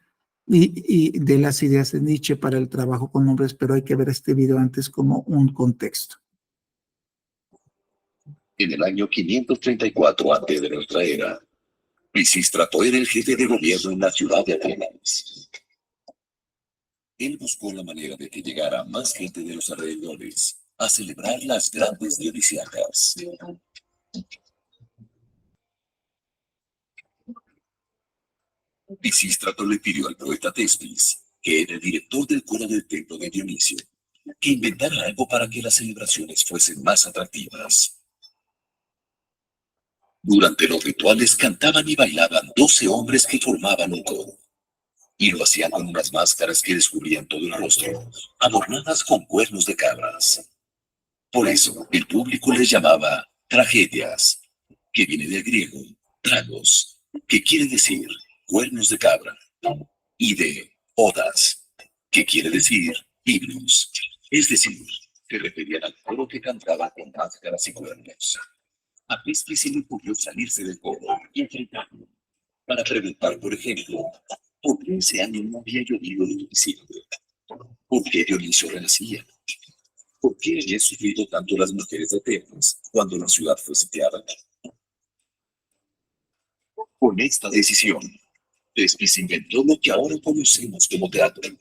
A: y de las ideas de Nietzsche para el trabajo con hombres, pero hay que ver este video antes como un contexto.
I: En el año 534 antes de nuestra era, Pisístrato era el jefe de gobierno en la ciudad de Atenas. Él buscó la manera de que llegara más gente de los alrededores a celebrar las grandes dionisiacas. Pisístrato le pidió al poeta Tespis, que era el director del coro del templo de Dionisio, que inventara algo para que las celebraciones fuesen más atractivas. Durante los rituales cantaban y bailaban 12 hombres que formaban un coro, y lo hacían con unas máscaras que descubrían todo el rostro, adornadas con cuernos de cabras. Por eso el público les llamaba tragedias, que viene del griego tragos, que quiere decir cuernos de cabra, y de odas, que quiere decir himnos, es decir, se referían al coro que cantaba con máscaras y cuernos. A Tespis se le ocurrió salirse del coro y enfrentarlo, para preguntar, por ejemplo, ¿por qué ese año no había llovido lo suficiente? ¿Por qué Dionisio renacía? ¿Por qué habían sufrido tanto las mujeres de Atenas cuando la ciudad fue sitiada? Con esta decisión, Tespis inventó lo que ahora conocemos como teatro.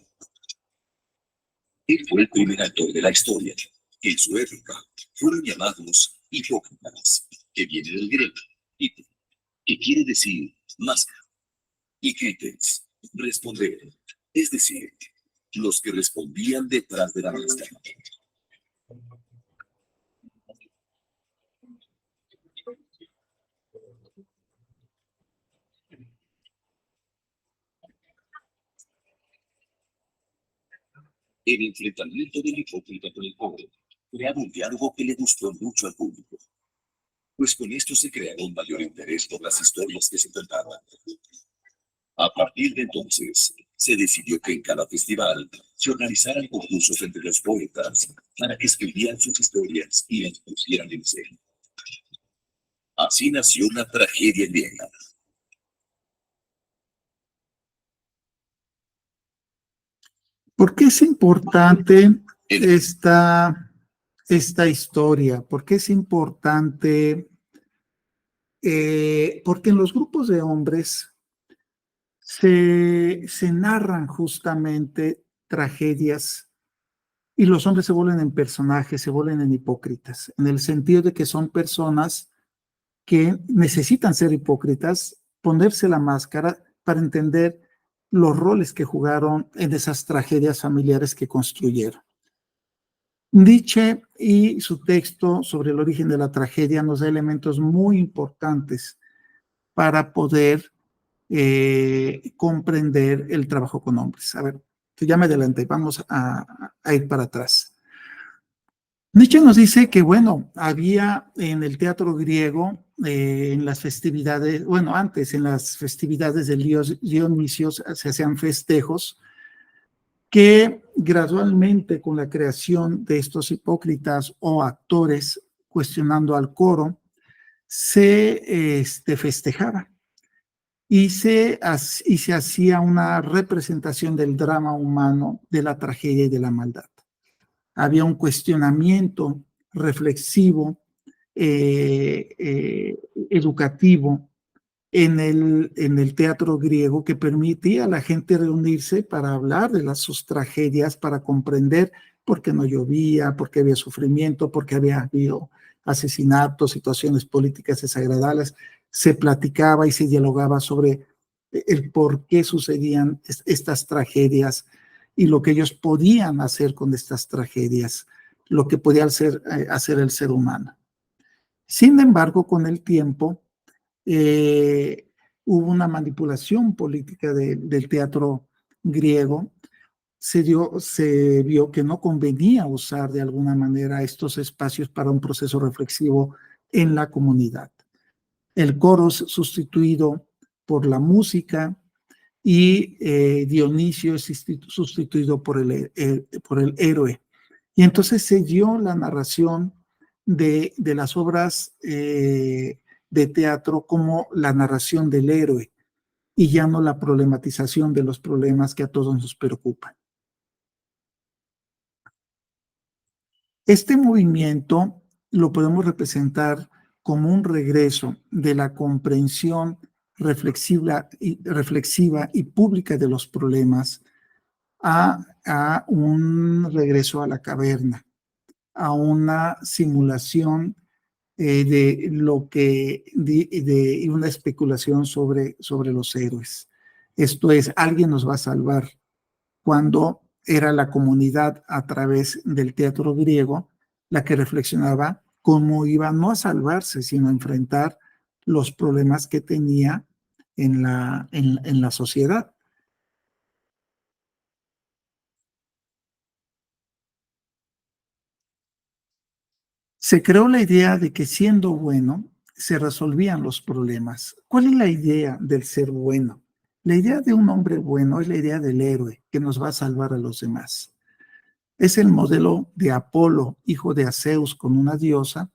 I: Él fue el primer actor de la historia, que en su época fueron llamados hipócritas, que viene del griego, hipo, que quiere decir máscara, y krites, responder, es decir, los que respondían detrás de la máscara. El enfrentamiento del hipócrita con el pobre creaba un diálogo que le gustó mucho al público, pues con esto se creaba un mayor interés por las historias que se contaban. A partir de entonces, se decidió que en cada festival se organizaran concursos entre los poetas para que escribieran sus historias y las pusieran en escena. Así nació la tragedia griega.
A: ¿Por qué es importante esta historia? ¿Por qué es importante? Porque en los grupos de hombres se narran justamente tragedias y los hombres se vuelven en personajes, se vuelven en hipócritas, en el sentido de que son personas que necesitan ser hipócritas, ponerse la máscara para entender los roles que jugaron en esas tragedias familiares que construyeron. Nietzsche y su texto sobre el origen de la tragedia nos da elementos muy importantes para poder comprender el trabajo con hombres. A ver, ya me adelanté, vamos a ir para atrás. Nietzsche nos dice que, bueno, había en el teatro griego, en las festividades, bueno, antes en las festividades del dios Dionisio se hacían festejos que gradualmente con la creación de estos hipócritas o actores cuestionando al coro, se festejaba y se hacía una representación del drama humano, de la tragedia y de la maldad. Había un cuestionamiento reflexivo, educativo en el teatro griego que permitía a la gente reunirse para hablar de sus tragedias, para comprender por qué no llovía, por qué había sufrimiento, por qué había habido asesinatos, situaciones políticas desagradables. Se platicaba y se dialogaba sobre el por qué sucedían estas tragedias y lo que ellos podían hacer con estas tragedias, lo que podía hacer el ser humano. Sin embargo, con el tiempo, hubo una manipulación política del teatro griego. Se vio que no convenía usar de alguna manera estos espacios para un proceso reflexivo en la comunidad. El coro es sustituido por la música y Dionisio es sustituido por el héroe. Y entonces se dio la narración de las obras de teatro como la narración del héroe y ya no la problematización de los problemas que a todos nos preocupan. Este movimiento lo podemos representar como un regreso de la comprensión reflexiva y pública de los problemas a un regreso a la caverna, a una simulación de una especulación sobre los héroes. Esto es, alguien nos va a salvar, cuando era la comunidad a través del teatro griego la que reflexionaba cómo iba no a salvarse, sino a enfrentar los problemas que tenía en la sociedad. Se creó la idea de que siendo bueno se resolvían los problemas. ¿Cuál es la idea del ser bueno? La idea de un hombre bueno es la idea del héroe que nos va a salvar a los demás. Es el modelo de Apolo, hijo de Zeus, con una diosa,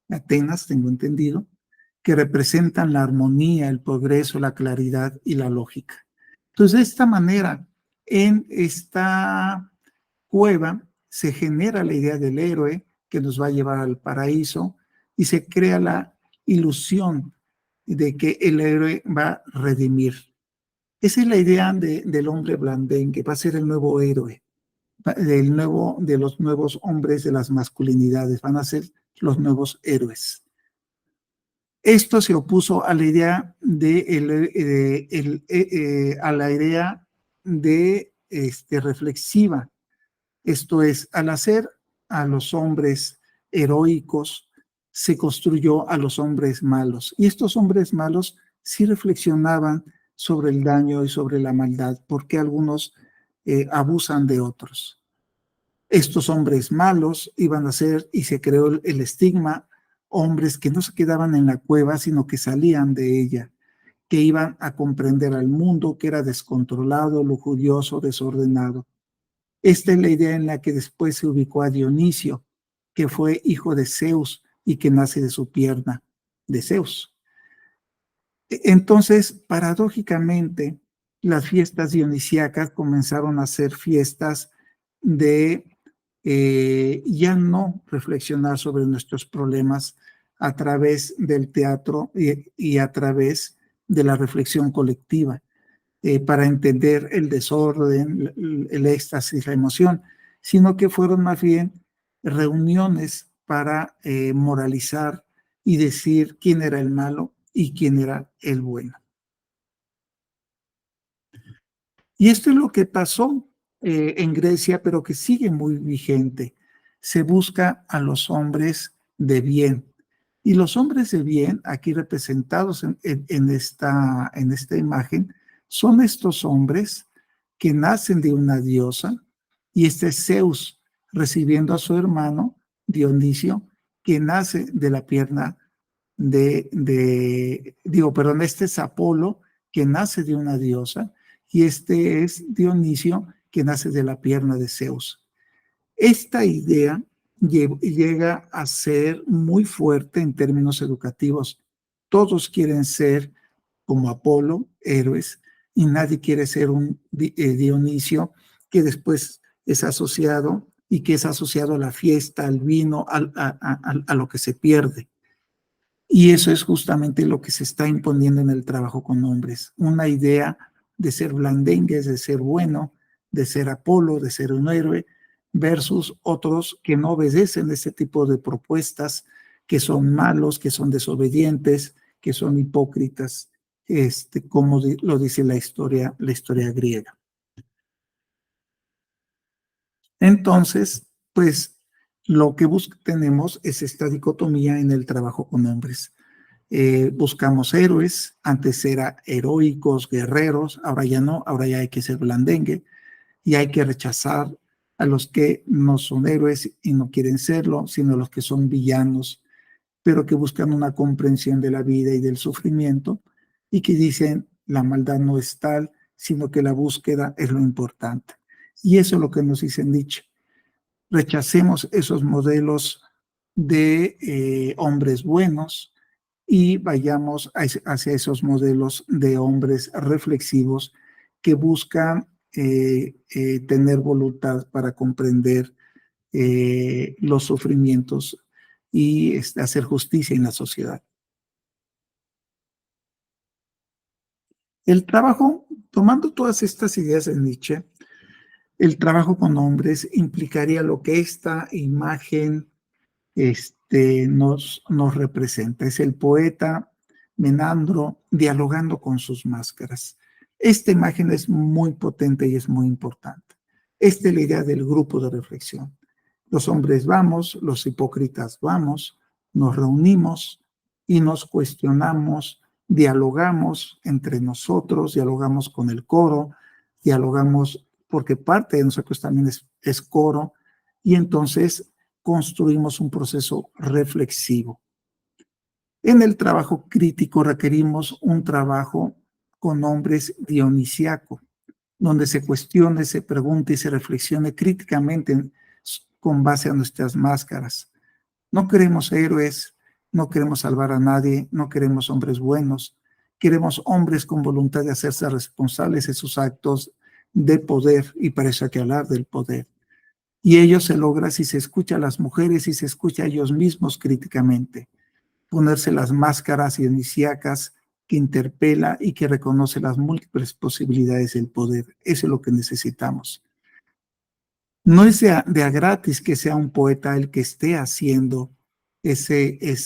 A: Atenas, tengo entendido, que representan la armonía, el progreso, la claridad y la lógica. Entonces, de esta manera, en esta cueva se genera la idea del héroe que nos va a llevar al paraíso y se crea la ilusión de que el héroe va a redimir. Esa es la idea del hombre blandengue, va a ser el nuevo héroe, de los nuevos hombres de las masculinidades, van a ser los nuevos héroes. Esto se opuso a la idea reflexiva. Esto es, al hacer a los hombres heroicos, se construyó a los hombres malos. Y estos hombres malos sí reflexionaban sobre el daño y sobre la maldad, porque algunos abusan de otros. Estos hombres malos iban a ser, y se creó el estigma, hombres que no se quedaban en la cueva, sino que salían de ella, que iban a comprender al mundo, que era descontrolado, lujurioso, desordenado. Esta es la idea en la que después se ubicó a Dionisio, que fue hijo de Zeus y que nace de su pierna, de Zeus. Entonces, paradójicamente, las fiestas dionisíacas comenzaron a ser fiestas de ya no reflexionar sobre nuestros problemas a través del teatro y a través de la reflexión colectiva, para entender el desorden, el éxtasis, la emoción, sino que fueron más bien reuniones para moralizar y decir quién era el malo y quién era el bueno. Y esto es lo que pasó en Grecia, pero que sigue muy vigente. Se busca a los hombres de bien, Y los hombres de bien, aquí representados en esta imagen, son estos hombres que nacen de una diosa, y este es Zeus recibiendo a su hermano Dionisio, que nace de la pierna este es Apolo, que nace de una diosa, y este es Dionisio, que nace de la pierna de Zeus. Esta idea llega a ser muy fuerte en términos educativos. Todos quieren ser como Apolo, héroes, y nadie quiere ser un Dionisio que después es asociado y que es asociado a la fiesta, al vino, a lo que se pierde. Y eso es justamente lo que se está imponiendo en el trabajo con hombres. Una idea de ser blandengues, de ser bueno, de ser Apolo, de ser un héroe, versus otros que no obedecen ese tipo de propuestas, que son malos, que son desobedientes, que son hipócritas, como lo dice la historia griega. Entonces, pues lo que tenemos es esta dicotomía en el trabajo con hombres. Buscamos héroes, antes era heroicos, guerreros, ahora ya no, ahora ya hay que ser blandengue y hay que rechazar a los que no son héroes y no quieren serlo, sino a los que son villanos, pero que buscan una comprensión de la vida y del sufrimiento y que dicen la maldad no es tal, sino que la búsqueda es lo importante. Y eso es lo que nos dice Nietzsche. Rechacemos esos modelos de hombres buenos y vayamos hacia esos modelos de hombres reflexivos que buscan tener voluntad para comprender los sufrimientos y hacer justicia en la sociedad. El trabajo, tomando todas estas ideas de Nietzsche, el trabajo con hombres implicaría lo que esta imagen nos representa. Es el poeta Menandro dialogando con sus máscaras. Esta imagen es muy potente y es muy importante. Esta es la idea del grupo de reflexión. Los hombres vamos, los hipócritas vamos, nos reunimos y nos cuestionamos, dialogamos entre nosotros, dialogamos con el coro, dialogamos porque parte de nosotros también es coro, y entonces construimos un proceso reflexivo. En el trabajo crítico requerimos un trabajo con hombres dionisiaco, donde se cuestione, se pregunte y se reflexione críticamente con base a nuestras máscaras. No queremos héroes, no queremos salvar a nadie, no queremos hombres buenos, queremos hombres con voluntad de hacerse responsables de sus actos de poder, y para eso hay que hablar del poder. Y ello se logra si se escucha a las mujeres y se escucha a ellos mismos críticamente. Ponerse las máscaras dionisíacas que interpela y que reconoce las múltiples posibilidades del poder. Eso es lo que necesitamos. No es de a gratis que sea un poeta el que esté haciendo en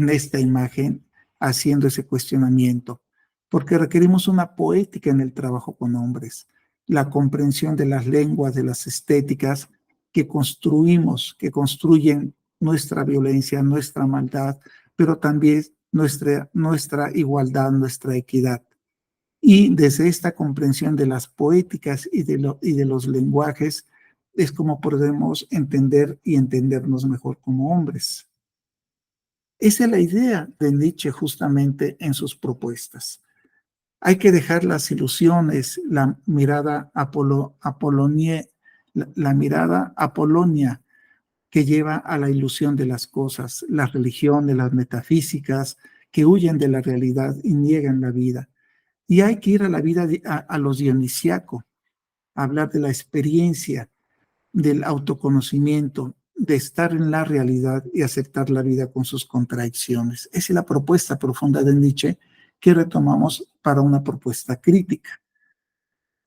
A: esta imagen, haciendo ese cuestionamiento, porque requerimos una poética en el trabajo con hombres, la comprensión de las lenguas, de las estéticas que construimos, que construyen nuestra violencia, nuestra maldad, pero también nuestra igualdad, nuestra equidad. Y desde esta comprensión de las poéticas y de los lenguajes es como podemos entender y entendernos mejor como hombres. Esa es la idea de Nietzsche justamente en sus propuestas. Hay que dejar las ilusiones, la mirada la mirada apolonia que lleva a la ilusión de las cosas, las religiones, las metafísicas que huyen de la realidad y niegan la vida. Y hay que ir a la vida, a los dionisiaco, a hablar de la experiencia, del autoconocimiento, de estar en la realidad y aceptar la vida con sus contradicciones. Esa es la propuesta profunda de Nietzsche que retomamos para una propuesta crítica.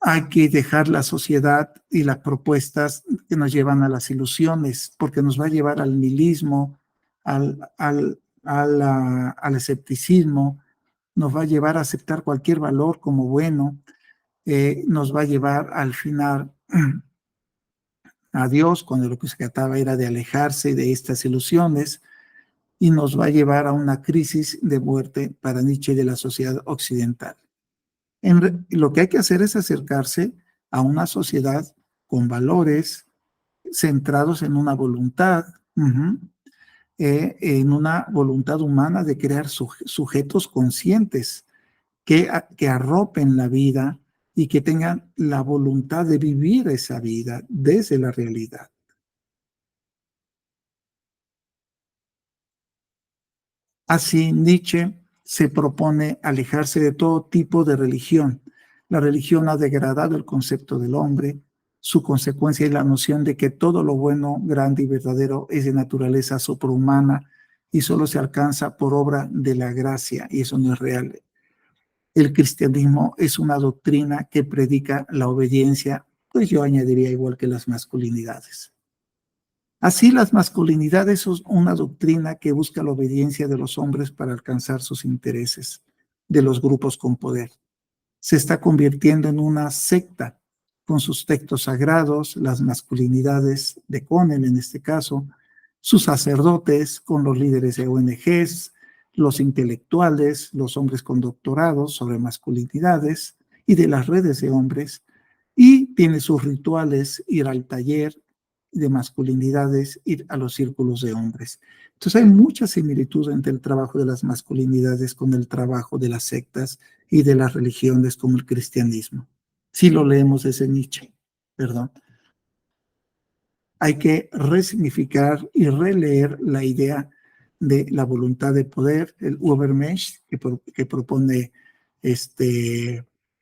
A: Hay que dejar la sociedad y las propuestas que nos llevan a las ilusiones, porque nos va a llevar al nihilismo, al escepticismo, nos va a llevar a aceptar cualquier valor como bueno, nos va a llevar al final a Dios, cuando lo que se trataba era de alejarse de estas ilusiones, y nos va a llevar a una crisis de muerte para Nietzsche de la sociedad occidental. Lo que hay que hacer es acercarse a una sociedad con valores centrados en una voluntad, en una voluntad humana de crear sujetos conscientes que arropen la vida y que tengan la voluntad de vivir esa vida desde la realidad. Así, Nietzsche se propone alejarse de todo tipo de religión. La religión ha degradado el concepto del hombre. Su consecuencia es la noción de que todo lo bueno, grande y verdadero es de naturaleza suprahumana y solo se alcanza por obra de la gracia, y eso no es real. El cristianismo es una doctrina que predica la obediencia, pues yo añadiría igual que las masculinidades. Así, las masculinidades son una doctrina que busca la obediencia de los hombres para alcanzar sus intereses, de los grupos con poder. Se está convirtiendo en una secta con sus textos sagrados, las masculinidades de Connell en este caso, sus sacerdotes con los líderes de ONGs, los intelectuales, los hombres con doctorados sobre masculinidades y de las redes de hombres, y tiene sus rituales, ir al taller de masculinidades, ir a los círculos de hombres. Entonces hay mucha similitud entre el trabajo de las masculinidades con el trabajo de las sectas y de las religiones como el cristianismo. Si lo leemos desde Nietzsche, perdón. Hay que resignificar y releer la idea de la voluntad de poder, el Übermensch, que propone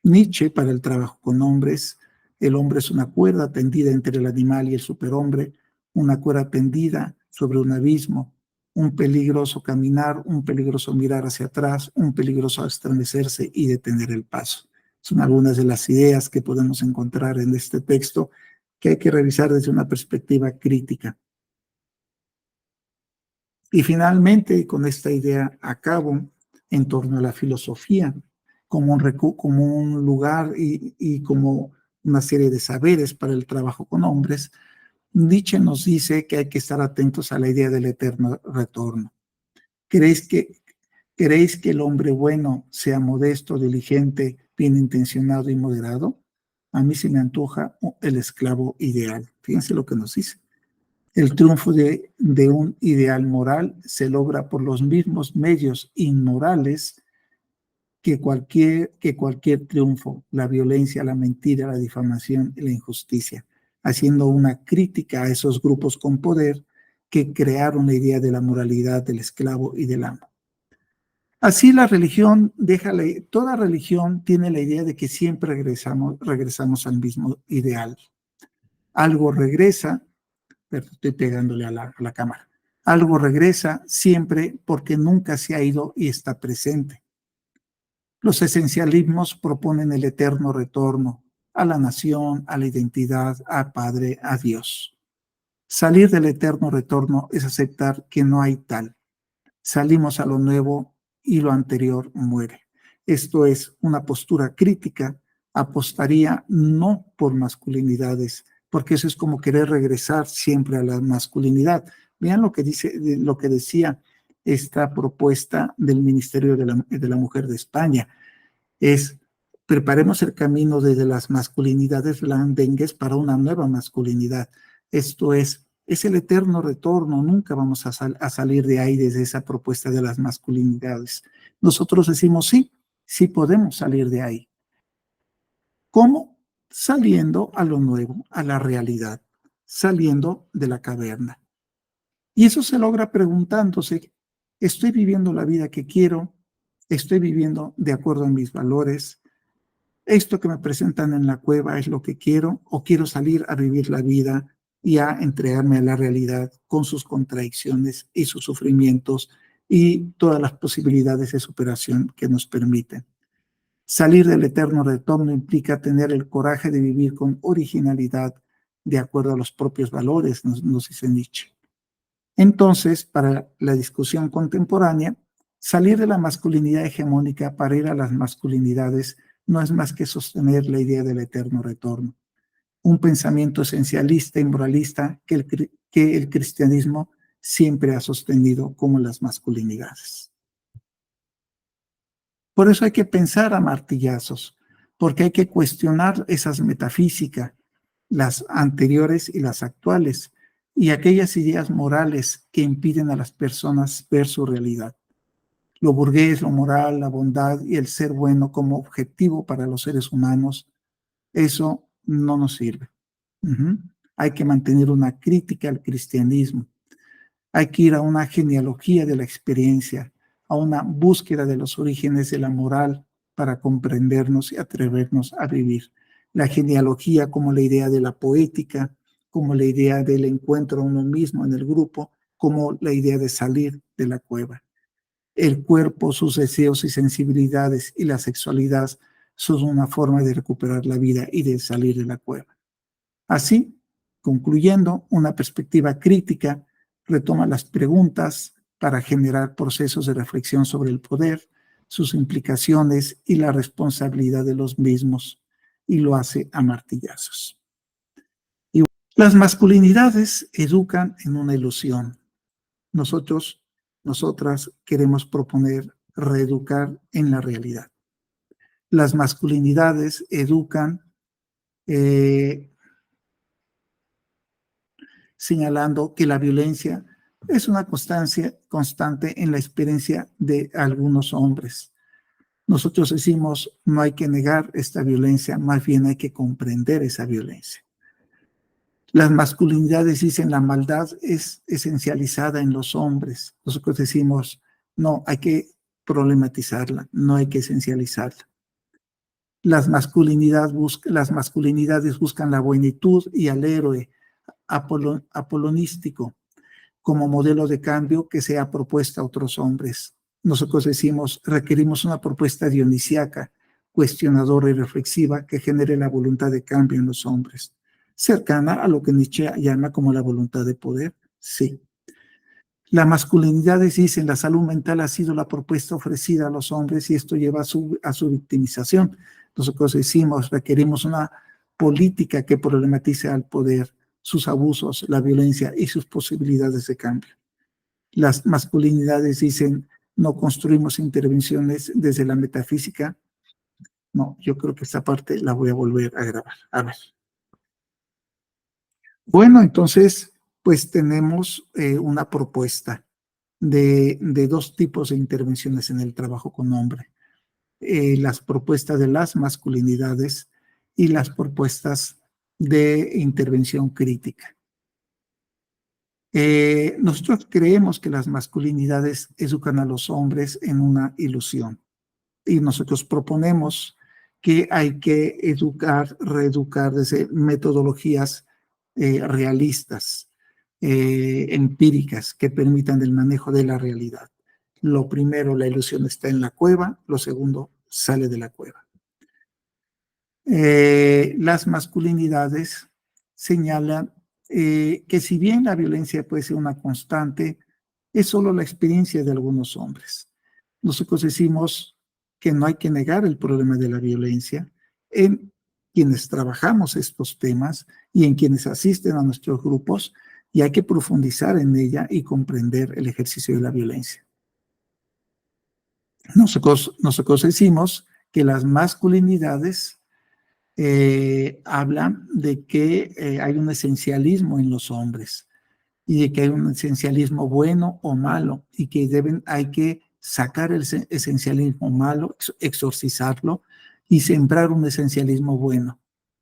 A: Nietzsche para el trabajo con hombres. El hombre es una cuerda tendida entre el animal y el superhombre, una cuerda tendida sobre un abismo, un peligroso caminar, un peligroso mirar hacia atrás, un peligroso estremecerse y detener el paso. Son algunas de las ideas que podemos encontrar en este texto que hay que revisar desde una perspectiva crítica. Y finalmente, con esta idea acabo, en torno a la filosofía, como un lugar y como una serie de saberes para el trabajo con hombres, Nietzsche nos dice que hay que estar atentos a la idea del eterno retorno. ¿Queréis que el hombre bueno sea modesto, diligente, bien intencionado y moderado? A mí se me antoja el esclavo ideal. Fíjense lo que nos dice. El triunfo de un ideal moral se logra por los mismos medios inmorales que cualquier triunfo, la violencia, la mentira, la difamación y la injusticia, haciendo una crítica a esos grupos con poder que crearon la idea de la moralidad del esclavo y del amo. Así la religión, toda religión tiene la idea de que siempre regresamos al mismo ideal. Algo regresa, pero estoy pegándole a la cámara, algo regresa siempre porque nunca se ha ido y está presente. Los esencialismos proponen el eterno retorno a la nación, a la identidad, a Padre, a Dios. Salir del eterno retorno es aceptar que no hay tal. Salimos a lo nuevo y lo anterior muere. Esto es una postura crítica. Apostaría no por masculinidades, porque eso es como querer regresar siempre a la masculinidad. Vean lo que decía esta propuesta del Ministerio de la Mujer de España. Es: preparemos el camino desde las masculinidades blandengues para una nueva masculinidad. Esto es el eterno retorno. Nunca vamos a salir de ahí desde esa propuesta de las masculinidades. Nosotros decimos sí podemos salir de ahí. ¿Cómo? Saliendo a lo nuevo, a la realidad, saliendo de la caverna. Y eso se logra preguntándose: ¿estoy viviendo la vida que quiero? ¿Estoy viviendo de acuerdo a mis valores? ¿Esto que me presentan en la cueva es lo que quiero? ¿O quiero salir a vivir la vida y a entregarme a la realidad con sus contradicciones y sus sufrimientos y todas las posibilidades de superación que nos permiten? Salir del eterno retorno implica tener el coraje de vivir con originalidad de acuerdo a los propios valores, nos dice Nietzsche. Entonces, para la discusión contemporánea, salir de la masculinidad hegemónica para ir a las masculinidades no es más que sostener la idea del eterno retorno. Un pensamiento esencialista y moralista que el cristianismo siempre ha sostenido como las masculinidades. Por eso hay que pensar a martillazos, porque hay que cuestionar esas metafísicas, las anteriores y las actuales, y aquellas ideas morales que impiden a las personas ver su realidad. Lo burgués, lo moral, la bondad y el ser bueno como objetivo para los seres humanos, eso no nos sirve. Hay que mantener una crítica al cristianismo. Hay que ir a una genealogía de la experiencia, a una búsqueda de los orígenes de la moral para comprendernos y atrevernos a vivir. La genealogía como la idea de la poética, como la idea del encuentro a uno mismo en el grupo, como la idea de salir de la cueva. El cuerpo, sus deseos y sensibilidades y la sexualidad son una forma de recuperar la vida y de salir de la cueva. Así, concluyendo, una perspectiva crítica retoma las preguntas para generar procesos de reflexión sobre el poder, sus implicaciones y la responsabilidad de los mismos, y lo hace a martillazos. Y las masculinidades educan en una ilusión. Nosotras queremos proponer reeducar en la realidad. Las masculinidades educan señalando que la violencia es una constante en la experiencia de algunos hombres. Nosotros decimos, no hay que negar esta violencia, más bien hay que comprender esa violencia. Las masculinidades dicen, la maldad es esencializada en los hombres. Nosotros decimos, no, hay que problematizarla, no hay que esencializarla. Las masculinidades buscan la buenitud y al héroe apolonístico como modelo de cambio que sea propuesta a otros hombres. Nosotros decimos, requerimos una propuesta dionisíaca, cuestionadora y reflexiva que genere la voluntad de cambio en los hombres, cercana a lo que Nietzsche llama como la voluntad de poder. Sí. La masculinidad dicen, la salud mental ha sido la propuesta ofrecida a los hombres y esto lleva a su victimización. Nosotros decimos, requerimos una política que problematice al poder, sus abusos, la violencia y sus posibilidades de cambio. Las masculinidades dicen, no construimos intervenciones desde la metafísica. No, yo creo que esta parte la voy a volver a grabar. A ver. Bueno, entonces, pues tenemos una propuesta de dos tipos de intervenciones en el trabajo con hombre. Las propuestas de las masculinidades y las propuestas de intervención crítica. Nosotros creemos que las masculinidades educan a los hombres en una ilusión y nosotros proponemos que hay que reeducar desde metodologías realistas, empíricas, que permitan el manejo de la realidad. Lo primero, la ilusión está en la cueva, lo segundo, sale de la cueva. Las masculinidades señalan que si bien la violencia puede ser una constante, es solo la experiencia de algunos hombres. Nosotros decimos que no hay que negar el problema de la violencia en quienes trabajamos estos temas y en quienes asisten a nuestros grupos, y hay que profundizar en ella y comprender el ejercicio de la violencia. Nosotros decimos que las masculinidades hablan de que hay un esencialismo en los hombres y de que hay un esencialismo bueno o malo y que hay que sacar el esencialismo malo, exorcizarlo y sembrar un esencialismo bueno.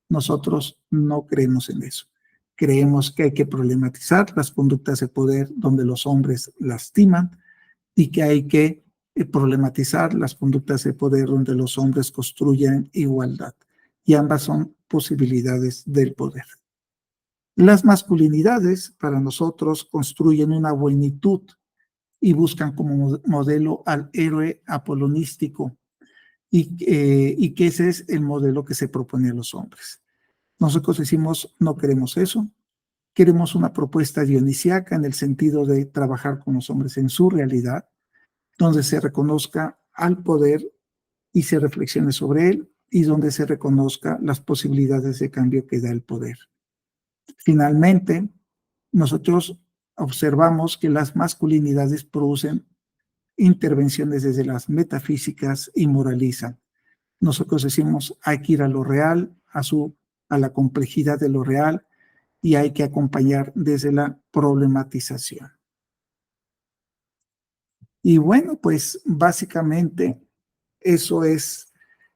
A: Nosotros no creemos en eso. Creemos que hay que problematizar las conductas de poder donde los hombres lastiman y que hay que problematizar las conductas de poder donde los hombres construyen igualdad. Y ambas son posibilidades del poder. Las masculinidades para nosotros construyen una buenitud y buscan como modelo al héroe apolonístico y que ese es el modelo que se propone a los hombres. Nosotros decimos, no queremos eso, queremos una propuesta dionisíaca en el sentido de trabajar con los hombres en su realidad, donde se reconozca al poder y se reflexione sobre él, y donde se reconozca las posibilidades de cambio que da el poder. Finalmente, nosotros observamos que las masculinidades producen intervenciones desde las metafísicas y moralizan. Nosotros decimos, hay que ir a lo real, a la complejidad de lo real, y hay que acompañar desde la problematización. Y bueno, pues básicamente eso es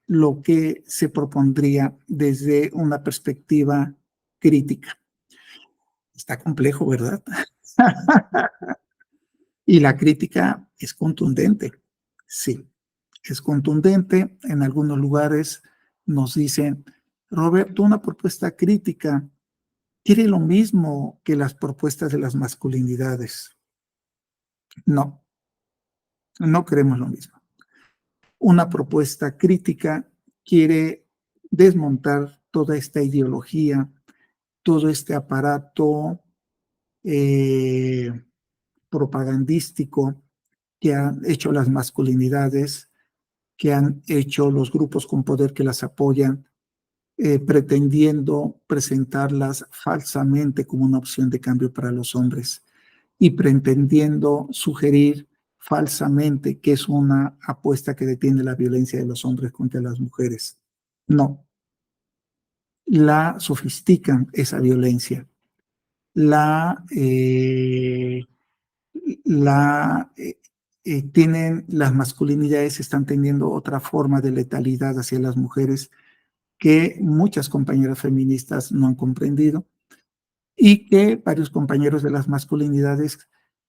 A: lo que se propondría desde una perspectiva crítica. Está complejo, ¿verdad? Y la crítica es contundente, sí, es contundente. En algunos lugares nos dicen, Roberto, una propuesta crítica quiere lo mismo que las propuestas de las masculinidades. No, no queremos lo mismo. Una propuesta crítica quiere desmontar toda esta ideología, todo este aparato propagandístico que han hecho las masculinidades, que han hecho los grupos con poder que las apoyan, pretendiendo presentarlas falsamente como una opción de cambio para los hombres y pretendiendo sugerir falsamente que es una apuesta que detiene la violencia de los hombres contra las mujeres. No. La sofistican esa violencia. Tienen las masculinidades, están teniendo otra forma de letalidad hacia las mujeres que muchas compañeras feministas no han comprendido y que varios compañeros de las masculinidades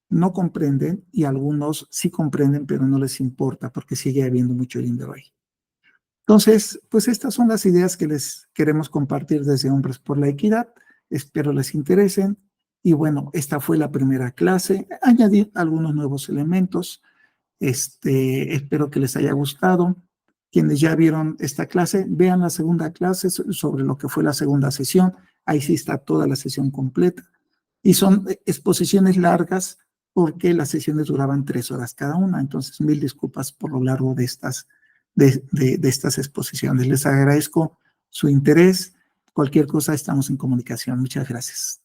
A: no comprenden y algunos sí comprenden, pero no les importa porque sigue habiendo mucho dinero ahí. Entonces, pues estas son las ideas que les queremos compartir desde Hombres por la Equidad. Espero les interesen. Y bueno, esta fue la primera clase. Añadí algunos nuevos elementos. Espero que les haya gustado. Quienes ya vieron esta clase, vean la segunda clase sobre lo que fue la segunda sesión. Ahí sí está toda la sesión completa. Y son exposiciones largas porque las sesiones duraban 3 horas cada una. Entonces, 1000 disculpas por lo largo de estas exposiciones. Les agradezco su interés. Cualquier cosa, estamos en comunicación. Muchas gracias.